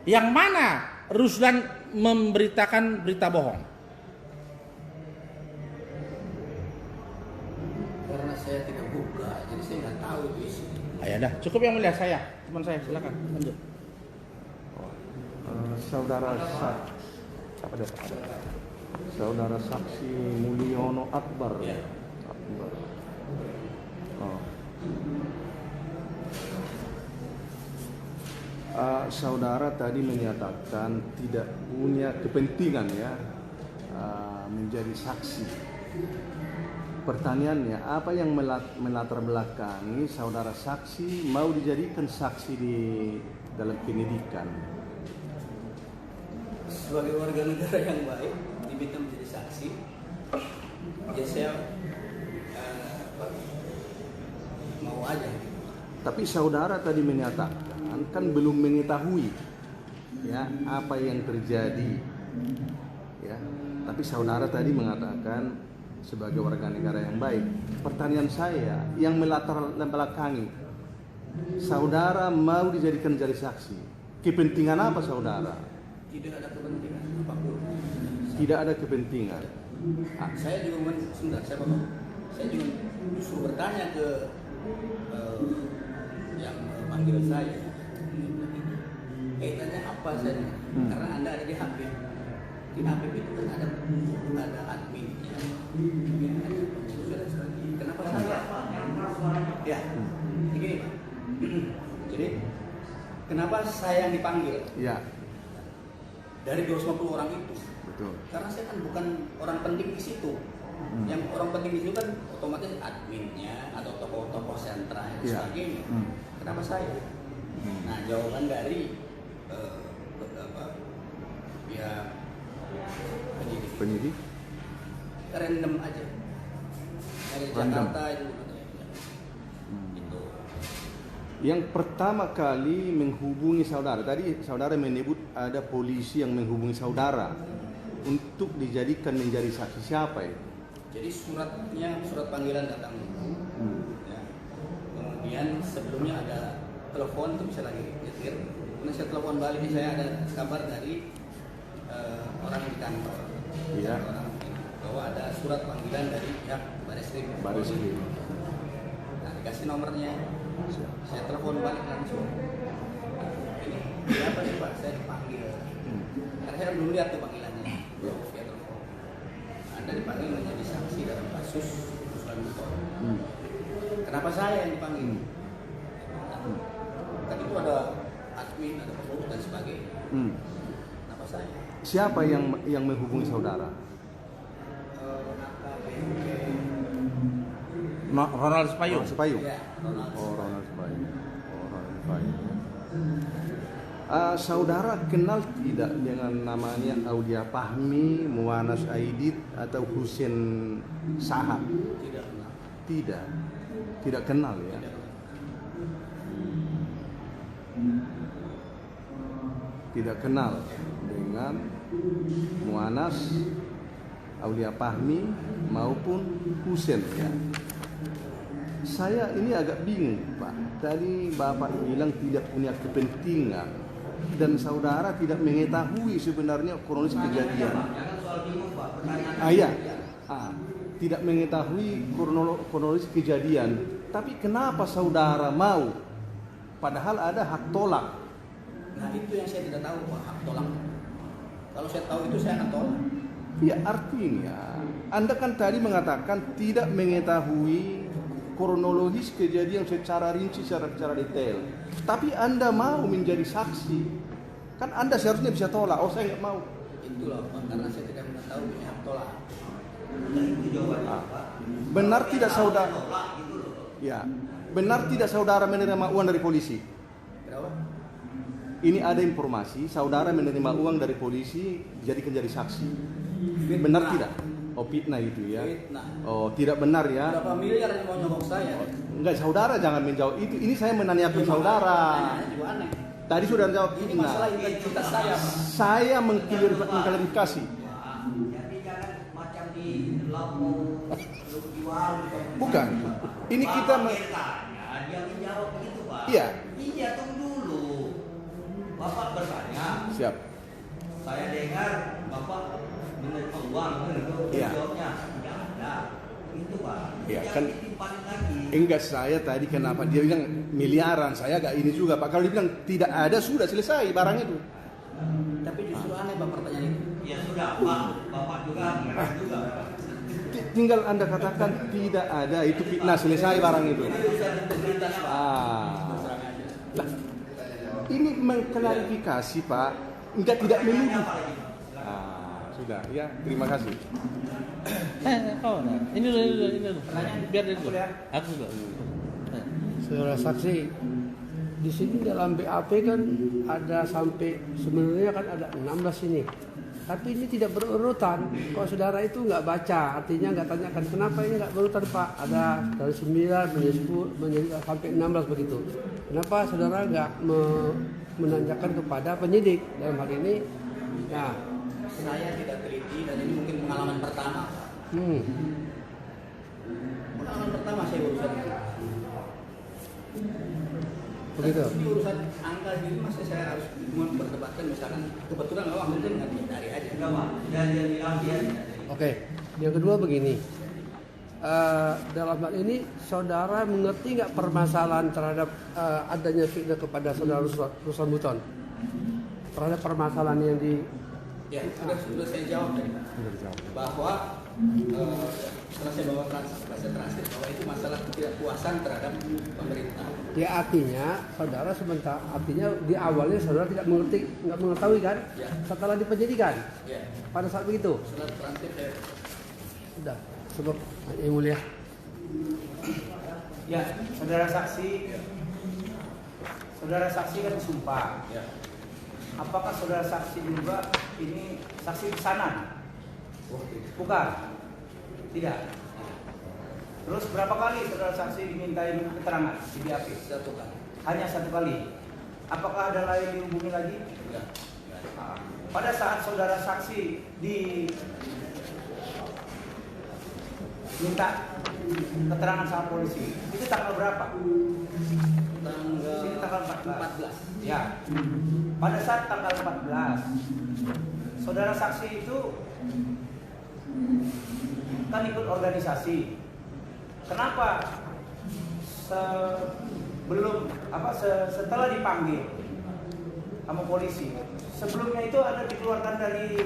[SPEAKER 8] yang mana Ruslan memberitakan berita bohong?
[SPEAKER 2] Karena saya tidak buka, jadi saya nggak tahu itu isinya.
[SPEAKER 8] Ayo dah, cukup yang melihat saya, teman saya silakan lanjut.
[SPEAKER 5] Saudara Saudara saksi Mulyono Akbar.
[SPEAKER 2] Ya.
[SPEAKER 5] Akbar. Oh. Saudara tadi menyatakan tidak punya kepentingan ya menjadi saksi. Pertanyaannya, apa yang melatar belakangi saudara saksi mau dijadikan saksi di dalam penyidikan?
[SPEAKER 2] Sebagai warga negara yang baik diminta menjadi saksi, ya saya mau aja.
[SPEAKER 5] Tapi saudara tadi menyatakan kan belum mengetahui ya apa yang terjadi ya. Tapi saudara tadi mengatakan sebagai warga negara yang baik. Pertanyaan saya, yang melatar belakangi saudara mau dijadikan jadi saksi, kepentingan apa saudara?
[SPEAKER 2] Tidak ada kepentingan apapun.
[SPEAKER 5] Tidak ada kepentingan.
[SPEAKER 2] Saya juga sebentar, saya juga justru bertanya ke yang manggil saya. Tanya apa saja? Karena Anda ada di HP. Di HP itu kan ada adminnya. Kenapa saya? Ya, begini Pak. Jadi kenapa saya yang dipanggil?
[SPEAKER 5] Ya,
[SPEAKER 2] Dari 250 orang itu.
[SPEAKER 5] betul.
[SPEAKER 2] Karena saya kan bukan orang penting di situ. Yang orang penting di situ kan otomatis adminnya atau tokoh-tokoh sentra dan
[SPEAKER 5] Ya.
[SPEAKER 2] sebagainya. Kenapa saya? Nah, jawaban dari beberapa pihak
[SPEAKER 5] Penyidik
[SPEAKER 2] random aja. Dari
[SPEAKER 5] Random.
[SPEAKER 2] Jakarta itu katanya. Gitu.
[SPEAKER 5] yang pertama kali menghubungi saudara, tadi saudara menyebut ada polisi yang menghubungi saudara untuk dijadikan menjadi saksi, siapa itu?
[SPEAKER 2] Jadi surat panggilan datang. Ya. Kemudian sebelumnya ada telepon, itu bisa lagi nyetir. Kemudian saya telepon balik, saya ada kabar dari orang di kantor.
[SPEAKER 5] Iya.
[SPEAKER 2] Bahwa ada surat panggilan dari pihak Bareskrim. Nah, dikasih nomornya. Saya telepon balik langsung. Ini Siapa sih Pak? Saya dipanggil. Karena saya belum lihat tuh panggilannya. Via telepon. Anda dipanggil menjadi saksi dalam kasus Ruslan Buton. Kenapa saya yang dipanggil? Tadi itu ada admin, ada pengurus dan sebagainya. Kenapa saya?
[SPEAKER 10] Siapa yang menghubungi saudara?
[SPEAKER 8] Ronald Sepayung.
[SPEAKER 10] Sepayung.
[SPEAKER 2] Ya, Ronald.
[SPEAKER 10] Ronald Sepayung. Saudara kenal tidak dengan namanya Aulia Fahmi, Muanas Aidit atau Husin Sahab?
[SPEAKER 2] Tidak kenal.
[SPEAKER 10] Tidak kenal ya. Tidak kenal dengan Muanas, Aulia Fahmi maupun Husin ya. Saya ini agak bingung Pak. Tadi Bapak bilang tidak punya kepentingan dan saudara tidak mengetahui sebenarnya kronologis kejadian.
[SPEAKER 4] Jangan soal bingung Pak, pertanyaan.
[SPEAKER 10] Iya. Tidak mengetahui kronologis kejadian. Tapi kenapa saudara mau? Padahal ada hak tolak.
[SPEAKER 2] Nah itu yang saya tidak tahu Pak, hak tolak. Kalau saya tahu itu saya akan tolak.
[SPEAKER 10] Ya artinya Anda kan tadi mengatakan tidak mengetahui kronologis kejadian secara rinci, secara detail. Tapi Anda mau menjadi saksi. Kan Anda seharusnya bisa tolak. Oh saya nggak mau.
[SPEAKER 2] Itulah Pak, karena saya tidak mengetahui hak tolak.
[SPEAKER 4] Itu jawabannya Pak.
[SPEAKER 10] Benar tidak saudara?
[SPEAKER 4] Tolak gitu loh.
[SPEAKER 10] Ya, benar tidak saudara menerima uang dari polisi?
[SPEAKER 2] Kenapa?
[SPEAKER 10] Ini ada informasi saudara menerima uang dari polisi dijadikan jadi saksi. Benar tidak? Oh fitnah itu ya.
[SPEAKER 2] Fitnah.
[SPEAKER 10] Oh tidak benar ya.
[SPEAKER 2] Berapa miliar yang mau nyogok saya?
[SPEAKER 10] Enggak, saudara jangan menjawab itu. Ini saya menanyakan saudara.
[SPEAKER 2] Pertanyaannya juga aneh.
[SPEAKER 10] Tadi sudah jawab
[SPEAKER 2] Ini
[SPEAKER 10] fitnah.
[SPEAKER 2] masalah integritas saya Pak.
[SPEAKER 10] Saya mengklarifikasi.
[SPEAKER 4] Jadi jangan macam di lampu jual.
[SPEAKER 10] Bukan. Ini kita
[SPEAKER 4] dia menjawab begitu Pak.
[SPEAKER 10] Iya.
[SPEAKER 4] Iya, tunggu dulu. Bapak bertanya.
[SPEAKER 10] Siap.
[SPEAKER 4] Saya dengar Bapak menerima uang itu
[SPEAKER 10] Iya.
[SPEAKER 4] jawabnya tidak ada. Itu Pak.
[SPEAKER 10] Iya,
[SPEAKER 4] Jangan
[SPEAKER 10] kan
[SPEAKER 4] ditimpanin lagi.
[SPEAKER 10] enggak, saya tadi kenapa dia bilang miliaran, saya agak ini juga Pak. Kalau dia bilang tidak ada sudah selesai barang itu.
[SPEAKER 2] Tapi justru aneh Pak pertanyaan itu.
[SPEAKER 4] Ya sudah Pak, Bapak juga heran juga.
[SPEAKER 10] Tinggal Anda katakan tidak ada, itu fitnah, selesai barang itu.
[SPEAKER 2] Ini urusan integritas Pak.
[SPEAKER 10] Lah, ini mengklarifikasi Pak, enggak tidak menuduh. Sudah, ya terima kasih.
[SPEAKER 8] Ini dulu. Biar dia dulu. Aku dulu.
[SPEAKER 9] Saudara saksi, di sini dalam BAP kan ada sampai sebenarnya kan ada 16 ini. Tapi ini tidak berurutan. Kalau saudara itu nggak baca, artinya nggak tanyakan kenapa ini nggak berurutan Pak. Ada dari 9 menjadi 10 menjadi sampai 16 begitu. Kenapa saudara nggak menanyakan kepada penyidik dalam hal ini? Nah,
[SPEAKER 2] Saya tidak teliti dan ini mungkin pengalaman pertama. Pengalaman pertama saya urusan ini.
[SPEAKER 9] begitu.
[SPEAKER 2] Ini urusan angka ini masih saya harus memperdebatkan misalkan kebetulan memang mungkin nggak dari aja.
[SPEAKER 4] Enggak Pak, dan dia bilang dia
[SPEAKER 9] Oke, yang kedua begini. Dalam hal ini saudara mengerti nggak permasalahan terhadap adanya fitnah kepada saudara Ruslan Buton? Terhadap permasalahan yang di
[SPEAKER 2] Ya, sudah saya jawab tadi bahwa setelah saya bawa translate bahwa itu masalah ketidakpuasan terhadap pemerintah.
[SPEAKER 9] Ya artinya saudara sebentar, artinya di awalnya saudara tidak mengerti, nggak mengetahui kan?
[SPEAKER 2] Ya.
[SPEAKER 9] Setelah di penyidikan,
[SPEAKER 2] Ya,
[SPEAKER 9] pada saat begitu
[SPEAKER 2] setelah translate saya
[SPEAKER 9] sudah. Sebab yang mulia.
[SPEAKER 11] Ya, saudara saksi kan disumpah.
[SPEAKER 2] ya.
[SPEAKER 11] Apakah saudara saksi juga ini saksi pesanan? Bukan. Tidak. Terus berapa kali saudara saksi dimintai keterangan di BAP?
[SPEAKER 2] Satu kali.
[SPEAKER 11] Hanya satu kali. Apakah ada lain dihubungi lagi?
[SPEAKER 2] Enggak.
[SPEAKER 11] Nah, pada saat saudara saksi minta keterangan sama polisi, itu tanggal berapa? Sini tanggal 14. Ya. Pada saat tanggal 14, saudara saksi itu kan ikut organisasi. Kenapa setelah dipanggil sama polisi. Sebelumnya itu ada dikeluarkan dari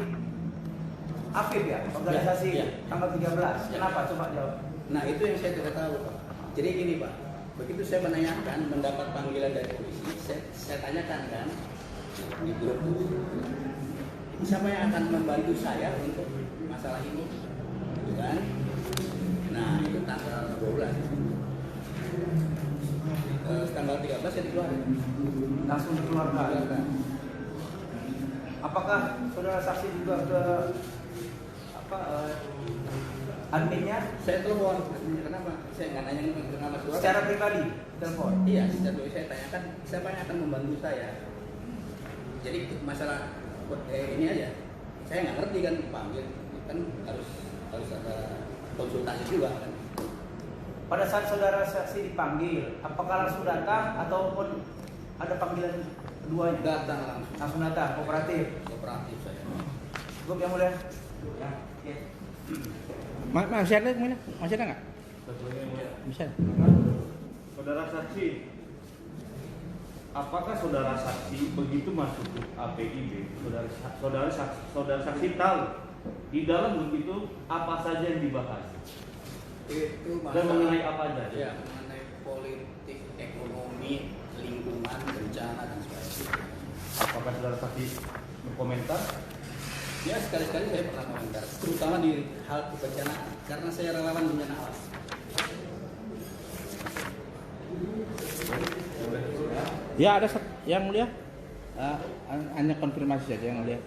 [SPEAKER 11] AFIP ya, organisasi
[SPEAKER 2] Ya.
[SPEAKER 11] tanggal 13. Kenapa? Coba jawab.
[SPEAKER 2] Nah itu yang saya tidak tahu Pak. Jadi gini Pak, begitu saya menanyakan mendapat panggilan dari polisi, saya tanyakan kan di grup siapa yang akan membantu saya untuk masalah ini, gitu kan? Nah itu tanggal 12, tanggal 13 saya dikeluarkan.
[SPEAKER 11] Langsung dikeluarkan. Apakah saudara saksi juga ke adminnya?
[SPEAKER 2] Saya telepon, kenapa? Saya nggak nanya ke nama suara.
[SPEAKER 11] Secara pribadi telepon.
[SPEAKER 2] Iya, secara pribadi saya tanyakan siapa yang akan membantu saya. Jadi masalah ini aja, saya nggak ngerti kan panggil kan harus ada konsultasi juga kan.
[SPEAKER 11] Pada saat saudara saksi dipanggil, apakah langsung datang ataupun ada panggilan keduanya?
[SPEAKER 2] Datang
[SPEAKER 11] Langsung datang, kooperatif.
[SPEAKER 2] Kooperatif saya.
[SPEAKER 11] Cukup yang mulia. Ya. Ya.
[SPEAKER 8] Masih ada mana? Masih ada nggak? Bisa.
[SPEAKER 1] Saudara saksi, apakah saudara saksi begitu masuk ke APIB, saudara saksi tahu di dalam begitu apa saja yang dibahas?
[SPEAKER 2] Itu
[SPEAKER 1] Dan mengenai apa aja?
[SPEAKER 2] Ya, mengenai politik, ekonomi, lingkungan, bencana dan sebagainya.
[SPEAKER 1] Apakah saudara saksi berkomentar?
[SPEAKER 2] Ya sekali-sekali saya pernah komentar, terutama di hal kebencanaan, karena saya relawan bencana alam.
[SPEAKER 8] Ya ada yang mulia. Hanya konfirmasi saja yang mulia.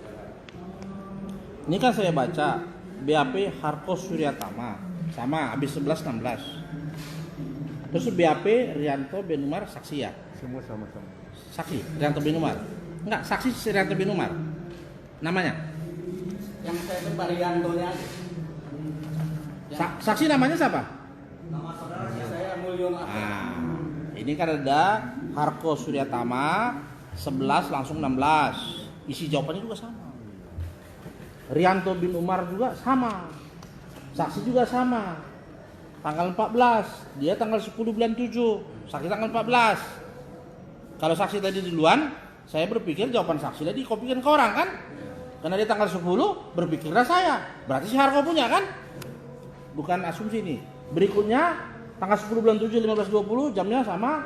[SPEAKER 8] Ini kan saya baca BAP Harko Suryatama sama habis 11-16. Terus BAP Rianto Benumar saksi ya?
[SPEAKER 10] Semua sama-sama.
[SPEAKER 8] Saksi Rianto Benumar. Enggak, saksi Rianto Benumar. Namanya?
[SPEAKER 2] Yang saya itu Riantonya aja.
[SPEAKER 8] Saksi namanya siapa?
[SPEAKER 2] Nama saudara saya Mulyono.
[SPEAKER 8] Ini kan ada Harko Suryatama 11 langsung 16. Isi jawabannya juga sama. Rianto bin Umar juga sama. Saksi juga sama. Tanggal 14, dia tanggal 10 bulan 7. Saksi tanggal 14. Kalau saksi tadi duluan, saya berpikir jawaban saksi tadi dikopikan ke orang kan? Karena dia tanggal 10, berpikirlah saya. Berarti si Harko punya kan? Bukan asumsi ini. Berikutnya tanggal 10 bulan 7 15.20 jamnya sama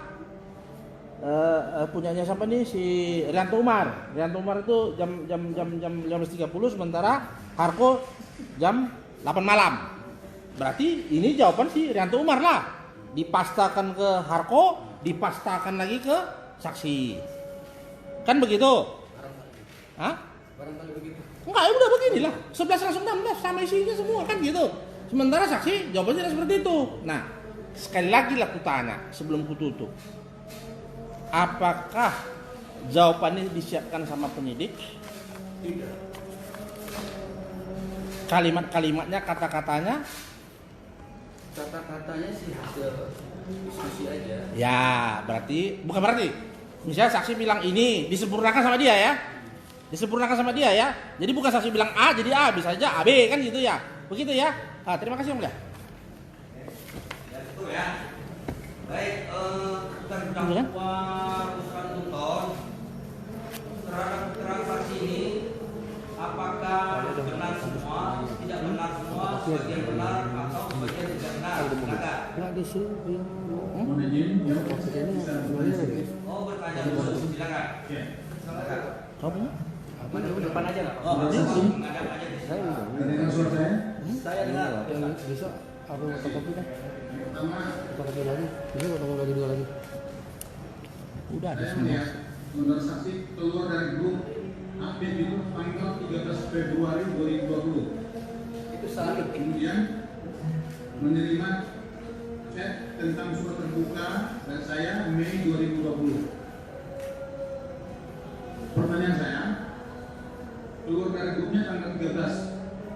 [SPEAKER 8] punyanya siapa nih si Rianto Umar. Rianto Umar itu jam 15.30 sementara Harko jam 8 malam. Berarti ini jawaban si Rianto Umar lah. Dipastakan ke Harko, dipastakan lagi ke saksi. Kan begitu? Hah?
[SPEAKER 2] Barangkali begitu.
[SPEAKER 8] Enggak, ya udah beginilah. 11 langsung 16 sama isinya semua kan gitu. Sementara saksi jawabannya tidak seperti itu. Nah, sekali lagi lah kutanya sebelum kututup. Apakah jawabannya disiapkan sama penyidik?
[SPEAKER 2] Tidak.
[SPEAKER 8] Kalimat-kalimatnya, kata-katanya?
[SPEAKER 2] Kata-katanya sih hasil diskusi aja.
[SPEAKER 8] Ya, berarti bukan berarti. Misalnya saksi bilang ini disempurnakan sama dia ya. Disempurnakan sama dia ya. Jadi bukan saksi bilang A jadi A, bisa aja AB kan gitu ya. Begitu ya. Terima kasih Om.
[SPEAKER 4] Ya itu ya. Baik, terdakwa Ruslan Tuton terhadap keterangan saksi ini apakah benar semua, tidak benar semua, sebagian benar atau sebagian tidak benar? Silakan.
[SPEAKER 9] Enggak di sini.
[SPEAKER 4] Oh, bertanya dulu, silakan. Silakan.
[SPEAKER 8] Kamu?
[SPEAKER 11] Mana depan aja lah.
[SPEAKER 4] Oh, menghadap aja di sini.
[SPEAKER 6] Dengar suara saya?
[SPEAKER 2] Saya dengar.
[SPEAKER 9] Yang bisa aku fotokopi kan? Fotokopi lagi. Bisa fotokopi lagi 2 lagi.
[SPEAKER 8] Udah ada
[SPEAKER 6] Saya
[SPEAKER 8] semua.
[SPEAKER 6] melihat saudara saksi keluar dari grup update itu tanggal 13 Februari 2020.
[SPEAKER 2] Itu salah ketik.
[SPEAKER 6] Kemudian menerima chat tentang surat terbuka dari saya Mei 2020. Pertanyaan saya, keluar dari grupnya tanggal 13,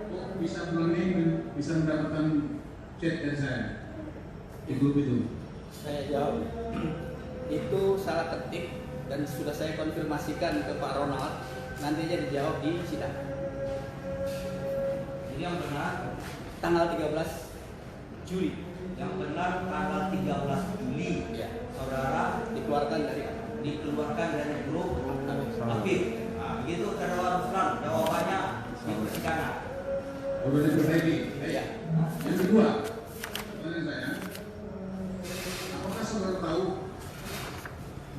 [SPEAKER 6] kok bisa bulan Mei bisa mendapatkan chat dari saya di grup itu?
[SPEAKER 2] Saya jawab, itu salah ketik dan sudah saya konfirmasikan ke Pak Ronald. Nanti aja dijawab di sidang.
[SPEAKER 4] Jadi yang benar,
[SPEAKER 2] Tanggal 13 Juli.
[SPEAKER 4] yang benar tanggal 13 Juli,
[SPEAKER 2] Ya.
[SPEAKER 4] saudara
[SPEAKER 2] Dikeluarkan dari
[SPEAKER 4] dikeluarkan dari grup AFIP.
[SPEAKER 6] Baru diperbaiki.
[SPEAKER 2] Ya.
[SPEAKER 6] Yang kedua, pertanyaan saya, apakah saudara tahu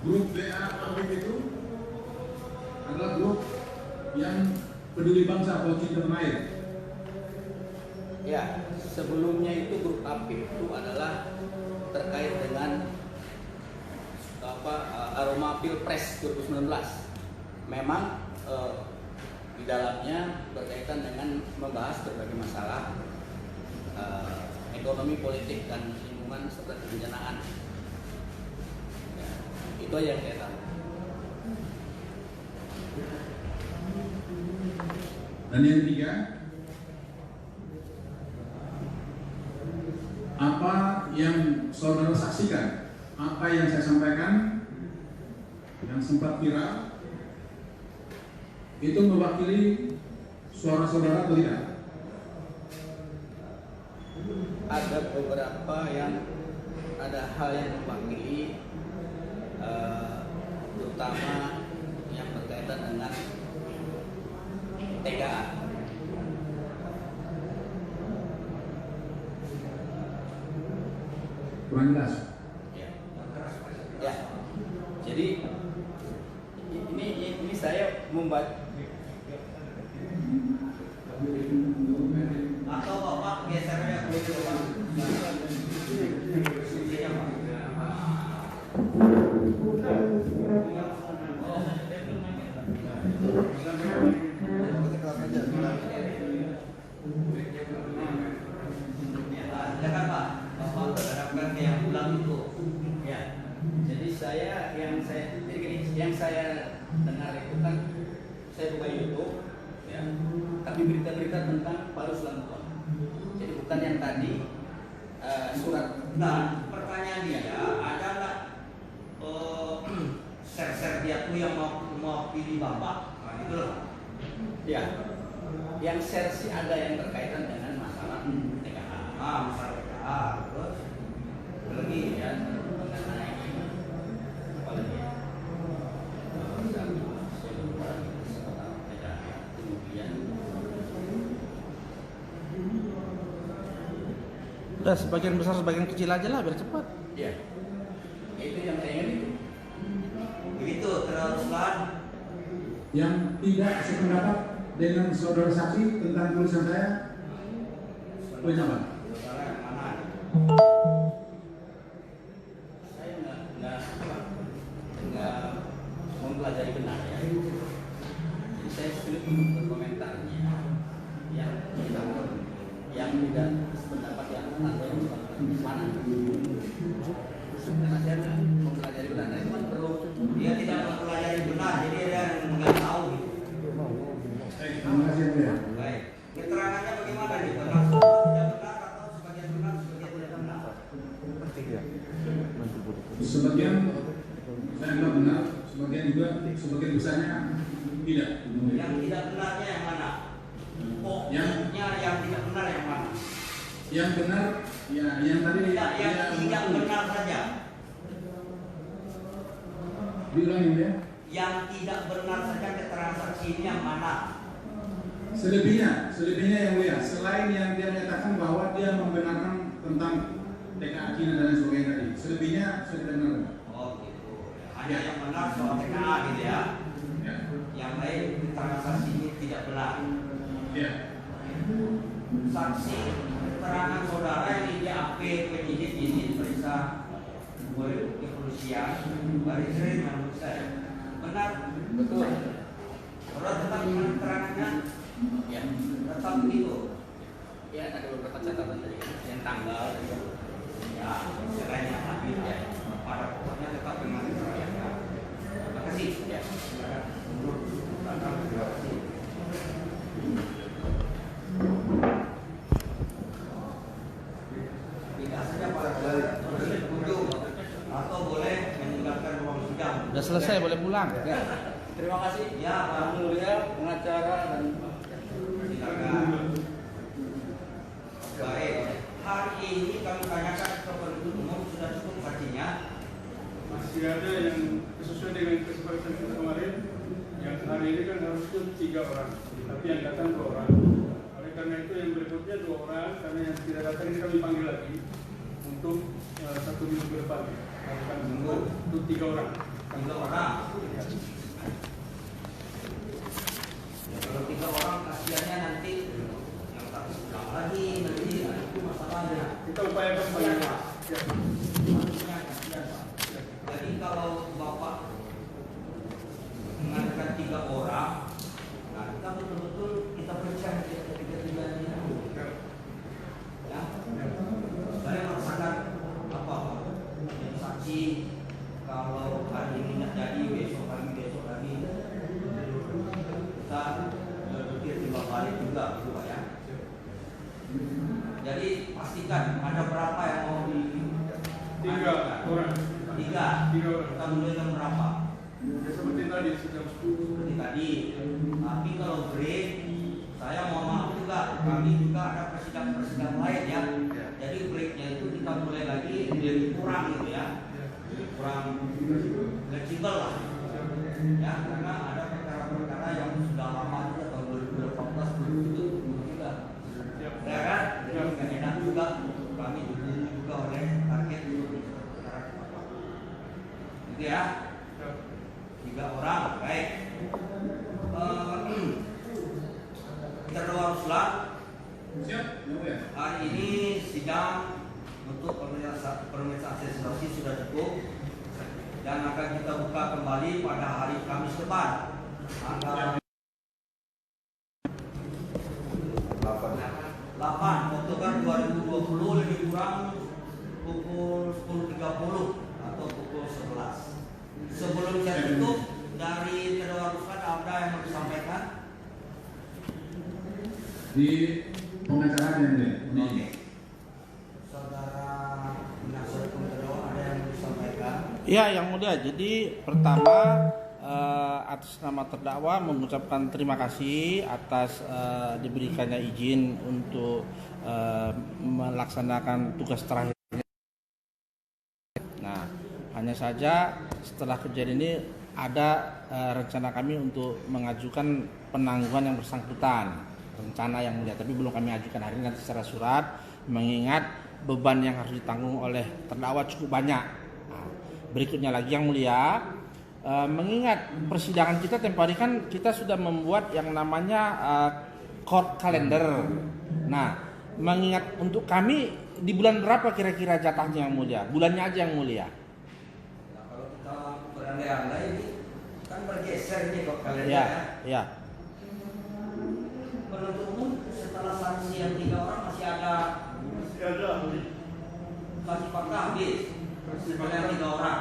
[SPEAKER 6] grup BA Afif itu adalah grup yang peduli bangsa atau cinta tanah air?
[SPEAKER 2] Ya, sebelumnya itu grup Afif itu adalah terkait dengan aroma Pilpres 2019. Memang di dalamnya berkaitan dengan membahas berbagai masalah ekonomi, politik, dan lingkungan serta kebencanaan. Ya, itu yang saya tahu.
[SPEAKER 6] Dan yang ketiga, apa yang saudara saksikan, apa yang saya sampaikan yang sempat viral itu mewakili suara saudara atau tidak?
[SPEAKER 2] Ada beberapa ada hal yang mewakili, terutama yang berkaitan dengan TKA.
[SPEAKER 6] Kurang jelas.
[SPEAKER 2] Ya. Jadi ini saya membaca.
[SPEAKER 4] Atau Bapak gesernya ke situ, Pak. Silakan Pak, Bapak terhadapkan yang ulang itu.
[SPEAKER 2] Ya. Jadi yang saya dengar itu kan saya buka YouTube, ya. Tapi berita-berita tentang Paulus Lampung. Jadi bukan yang tadi surat.
[SPEAKER 4] Nah, pertanyaan dia adalah share-share dia tuh yang mau pilih Bapak, nah, gitu loh.
[SPEAKER 2] Ya. Yang share sih ada yang berkaitan dengan masalah TKA.
[SPEAKER 4] Masalah TKA, terus
[SPEAKER 2] Lagi ya mengenai apa lagi ya? Kemudian
[SPEAKER 8] Udah sebagian besar sebagian kecil aja lah biar cepat.
[SPEAKER 2] ya, itu yang saya ingat itu.
[SPEAKER 4] begitu teruskan.
[SPEAKER 6] Yang tidak sependapat dengan saudara saksi tentang tulisan saya, poin apa?
[SPEAKER 4] Saudara yang mana?
[SPEAKER 2] Saya nggak mempelajari benar ya. Jadi saya sulit untuk berkomentarnya yang tidak sependapat yang atau yang mana. Karena saya nggak mempelajari benar, nah, itu kan perlu.
[SPEAKER 4] Dia tidak mempelajari benar, jadi dia nggak tahu.
[SPEAKER 6] Terima kasih ya.
[SPEAKER 4] Baik, keterangannya bagaimana nih? Termasuk tidak benar atau sebagian benar, sebagian tidak benar?
[SPEAKER 6] Sebagian saya anggap benar, sebagian besarnya tidak.
[SPEAKER 4] Yang tidak benarnya yang mana? Pokoknya yang tidak benar yang mana?
[SPEAKER 6] Yang benar, ya yang tadi
[SPEAKER 4] Tidak, yang tidak benar saja.
[SPEAKER 6] diulangi ya.
[SPEAKER 4] Yang tidak benar saja keterangan saksi ini yang mana?
[SPEAKER 6] Selebihnya yang mulia, selain yang dia menyatakan bahwa dia membenarkan tentang TKA Cina dan sebagainya tadi, selebihnya saya tidak benar.
[SPEAKER 4] Oh gitu. Hanya yang benar soal TKA gitu ya.
[SPEAKER 6] Ya.
[SPEAKER 4] Yang lain keterangan saksi ini tidak benar.
[SPEAKER 6] Ya.
[SPEAKER 4] Saksi keterangan saudara yang ini AP penyidik ini periksa kepolisian baris krim menurut saya benar.
[SPEAKER 2] Betul.
[SPEAKER 4] Menurut tetap keterangannya
[SPEAKER 2] Ya,
[SPEAKER 4] tetap begitu.
[SPEAKER 2] ya ada beberapa catatan tadi yang tanggal.
[SPEAKER 4] Ya, caranya tapi ya pada pokoknya tetap dengan keterangannya. Terima kasih.
[SPEAKER 2] Ya.
[SPEAKER 4] Menurut terima kasih. Tidak saja Pak boleh kunjung atau boleh meninggalkan ruang sidang.
[SPEAKER 8] Udah selesai boleh pulang.
[SPEAKER 2] Ya. Terima kasih.
[SPEAKER 4] Ya, Pak.
[SPEAKER 2] Yang mulia pengacara dan
[SPEAKER 4] Silakan. Baik, hari ini kami tanyakan ke penuntut umum sudah cukup saksinya.
[SPEAKER 1] Masih ada yang sesuai dengan kesepakatan kita kemarin, yang hari ini kan harusnya 3 orang, tapi yang datang 2 orang. Oleh karena itu yang berikutnya 2 orang, karena yang tidak datang ini kami panggil lagi untuk 1 minggu ke depan. Akan untuk 3 orang.
[SPEAKER 4] 3 orang. Ya, kalau 3 orang kasihannya nanti yang tak pulang lagi nanti itu masalahnya.
[SPEAKER 1] Kita upayakan banyak. Ya.
[SPEAKER 4] Kasihan, Pak. Jadi kalau Bapak mengadakan 3 orang, nah kita betul-betul kita percaya ketiga-tiganya. Ya. Saya merasakan apa? Jadi saksi kalau hari ini tidak jadi besok lagi kita berpikir 5 kali juga, Pak ya. Jadi pastikan ada berapa yang mau di
[SPEAKER 1] 3 orang.
[SPEAKER 4] 3 kita mulai dengan berapa?
[SPEAKER 1] Ya, seperti tadi
[SPEAKER 4] Seperti tadi. Tapi kalau break, saya mohon maaf juga, kami juga ada persidangan lain ya. Jadi breaknya itu kita mulai lagi lebih kurang gitu ya, kurang fleksibel lah. Ya, karena ada perkara-perkara yang sudah lama juga tahun 2018 belum itu juga. Ya kan? Jadi nggak enak juga kami diburu juga oleh target untuk perkara apa. Gitu ya. 3 orang, baik. Terdakwa Ruslan, hari ini sidang untuk pemeriksaan saksi sudah cukup dan akan kita buka kembali pada hari Kamis depan. Tanggal 8 Oktober 2020 lebih kurang pukul 10.30 atau pukul 11. Sebelum saya tutup, dari terdakwa Ruslan ada yang mau disampaikan?
[SPEAKER 6] Di pengacaranya ini.
[SPEAKER 4] Oke. Saudara penasihat hukum terdakwa ada yang mau disampaikan?
[SPEAKER 8] Ya, yang mulia. Jadi pertama atas nama terdakwa mengucapkan terima kasih atas diberikannya izin untuk melaksanakan tugas terakhir. Nah, hanya saja setelah kejadian ini ada rencana kami untuk mengajukan penangguhan yang bersangkutan, rencana yang mulia, tapi belum kami ajukan hari ini, nanti secara surat, mengingat beban yang harus ditanggung oleh terdakwa cukup banyak. Nah, berikutnya lagi yang mulia, mengingat persidangan kita tempo hari kan kita sudah membuat yang namanya court calendar. Nah, mengingat untuk kami di bulan berapa kira-kira jatahnya yang mulia? Bulannya aja yang mulia.
[SPEAKER 4] Nah, kalau kita berandai-andai ini kan bergeser ini kok kalian
[SPEAKER 8] Ya, ya.
[SPEAKER 4] Penuntut umum setelah saksi yang 3 orang masih ada saksi fakta habis. Setelah yang 3 orang.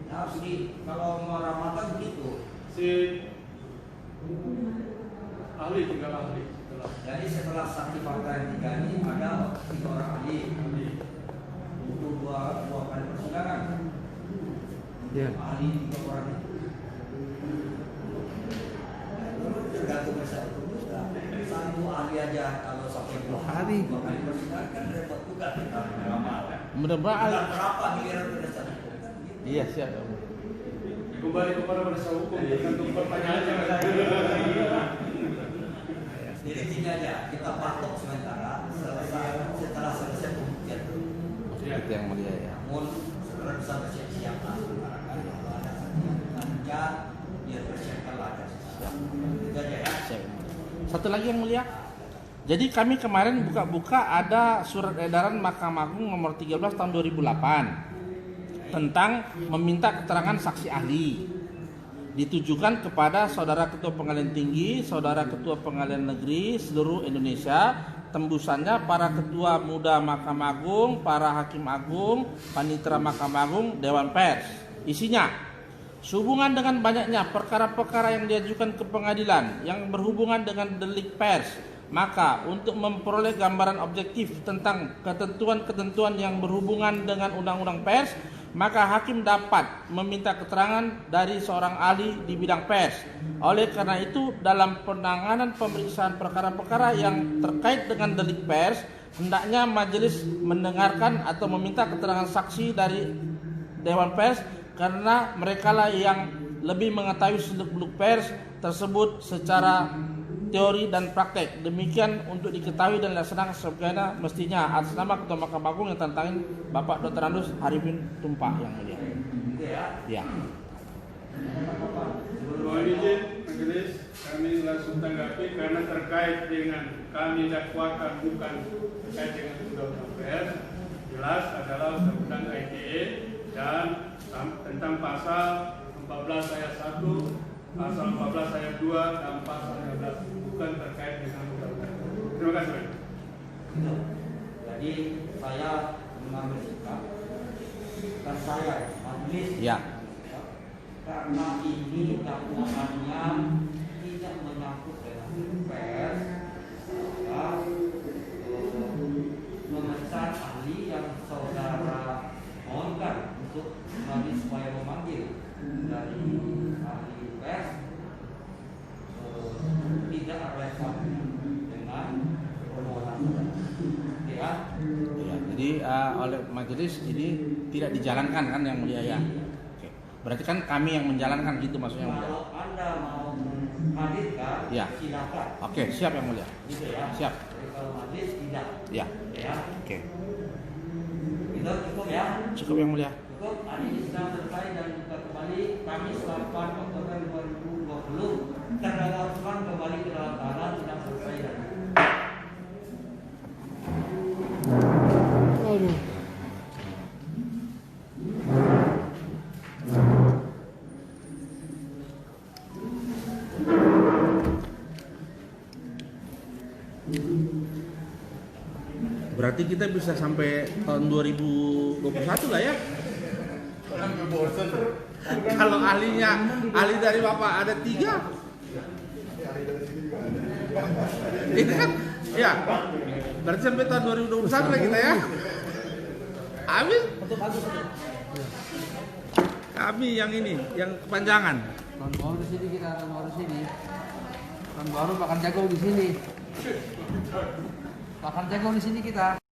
[SPEAKER 4] Nah, harus kalau meramalkan begitu.
[SPEAKER 1] Si ahli tinggal ahli.
[SPEAKER 4] Jadi setelah saksi fakta yang 3 ini ada 3 orang ahli. Untuk dua kali persidangan.
[SPEAKER 8] Ya.
[SPEAKER 4] Ahli 3 orang itu. Tergantung masyarakat juga. Satu ahli aja kalau sampai 2 hari 2 kali persidangan kan repot juga kita meramal.
[SPEAKER 8] Mudah-mudahan
[SPEAKER 4] Berapa giliran penasihat hukum?
[SPEAKER 8] iya siap.
[SPEAKER 1] Kembali kepada penasihat hukum tergantung pertanyaan yang ada.
[SPEAKER 4] Jadi gini aja, kita patok sementara setelah selesai pembuktian itu.
[SPEAKER 8] Itu yang mulia ya.
[SPEAKER 4] Namun saudara bisa bersiap-siap lah, barangkali kalau ada saksi yang kerja, biar bersiapkanlah ada. Itu aja ya.
[SPEAKER 8] Siap. Satu lagi yang mulia. Jadi kami kemarin buka-buka ada surat edaran Mahkamah Agung nomor 13 tahun 2008 tentang meminta keterangan saksi ahli. Ditujukan kepada Saudara Ketua Pengadilan Tinggi, Saudara Ketua Pengadilan Negeri seluruh Indonesia, tembusannya para Ketua Muda Mahkamah Agung, para Hakim Agung, Panitera Mahkamah Agung, Dewan Pers. Isinya, sehubungan dengan banyaknya perkara-perkara yang diajukan ke pengadilan yang berhubungan dengan delik pers, maka untuk memperoleh gambaran objektif tentang ketentuan-ketentuan yang berhubungan dengan undang-undang pers, maka hakim dapat meminta keterangan dari seorang ahli di bidang pers. Oleh karena itu, dalam penanganan pemeriksaan perkara-perkara yang terkait dengan delik pers, hendaknya majelis mendengarkan atau meminta keterangan saksi dari Dewan Pers, karena merekalah yang lebih mengetahui seluk-beluk pers tersebut secara teori dan praktek. Demikian untuk diketahui dan dilaksanakan sebagaimana mestinya atas nama Ketua Mahkamah Agung yang tantangin Bapak Dr. Andus Arifin Tumpak yang mulia. Ya.
[SPEAKER 1] Mohon izin majelis, kami langsung tanggapi karena terkait dengan kami dakwakan bukan terkait dengan undang-undang pers. Jelas adalah undang-undang ITE dan tentang pasal 14 ayat 1, pasal 14 ayat 2 dan pasal 13 bukan terkait dengan undang-undang. Terima kasih.
[SPEAKER 4] Jadi saya mengambil sikap dan saya majelis
[SPEAKER 8] Ya.
[SPEAKER 4] karena ini dakwaannya tidak menyangkut dengan pers, maka memecat ahli yang saudara mohonkan untuk kami supaya memanggil dari ahli pers tidak relevan dengan permohonan saudara. Ya.
[SPEAKER 8] Ya, jadi oleh majelis ini tidak dijalankan kan yang mulia ya. Oke. Berarti kan kami yang menjalankan gitu maksudnya yang mulia.
[SPEAKER 4] Kalau Anda mau menghadirkan,
[SPEAKER 8] Ya.
[SPEAKER 4] silakan.
[SPEAKER 8] Oke, siap yang mulia.
[SPEAKER 4] Gitu ya.
[SPEAKER 8] Siap.
[SPEAKER 4] Jadi kalau majelis tidak.
[SPEAKER 8] Ya.
[SPEAKER 4] Ya.
[SPEAKER 8] Oke.
[SPEAKER 4] Itu cukup ya.
[SPEAKER 8] Cukup yang mulia.
[SPEAKER 4] Cukup. Hari ini sedang selesai dan buka kembali Kamis 8 Oktober 2020. Terdakwa Usman kembali ke dalam tahanan sedang selesai dan
[SPEAKER 9] Aduh.
[SPEAKER 8] Berarti kita bisa sampai tahun 2021 lah ya. Kalau ahli dari Bapak ada 3. Ini kan ya. Berarti sampai tahun 2021 lah kita ya. Habis kami yang ini, yang kepanjangan.
[SPEAKER 9] Tahun baru di sini kita, tahun baru sini. Tahun baru makan jagung di sini. Makan jagung di sini kita.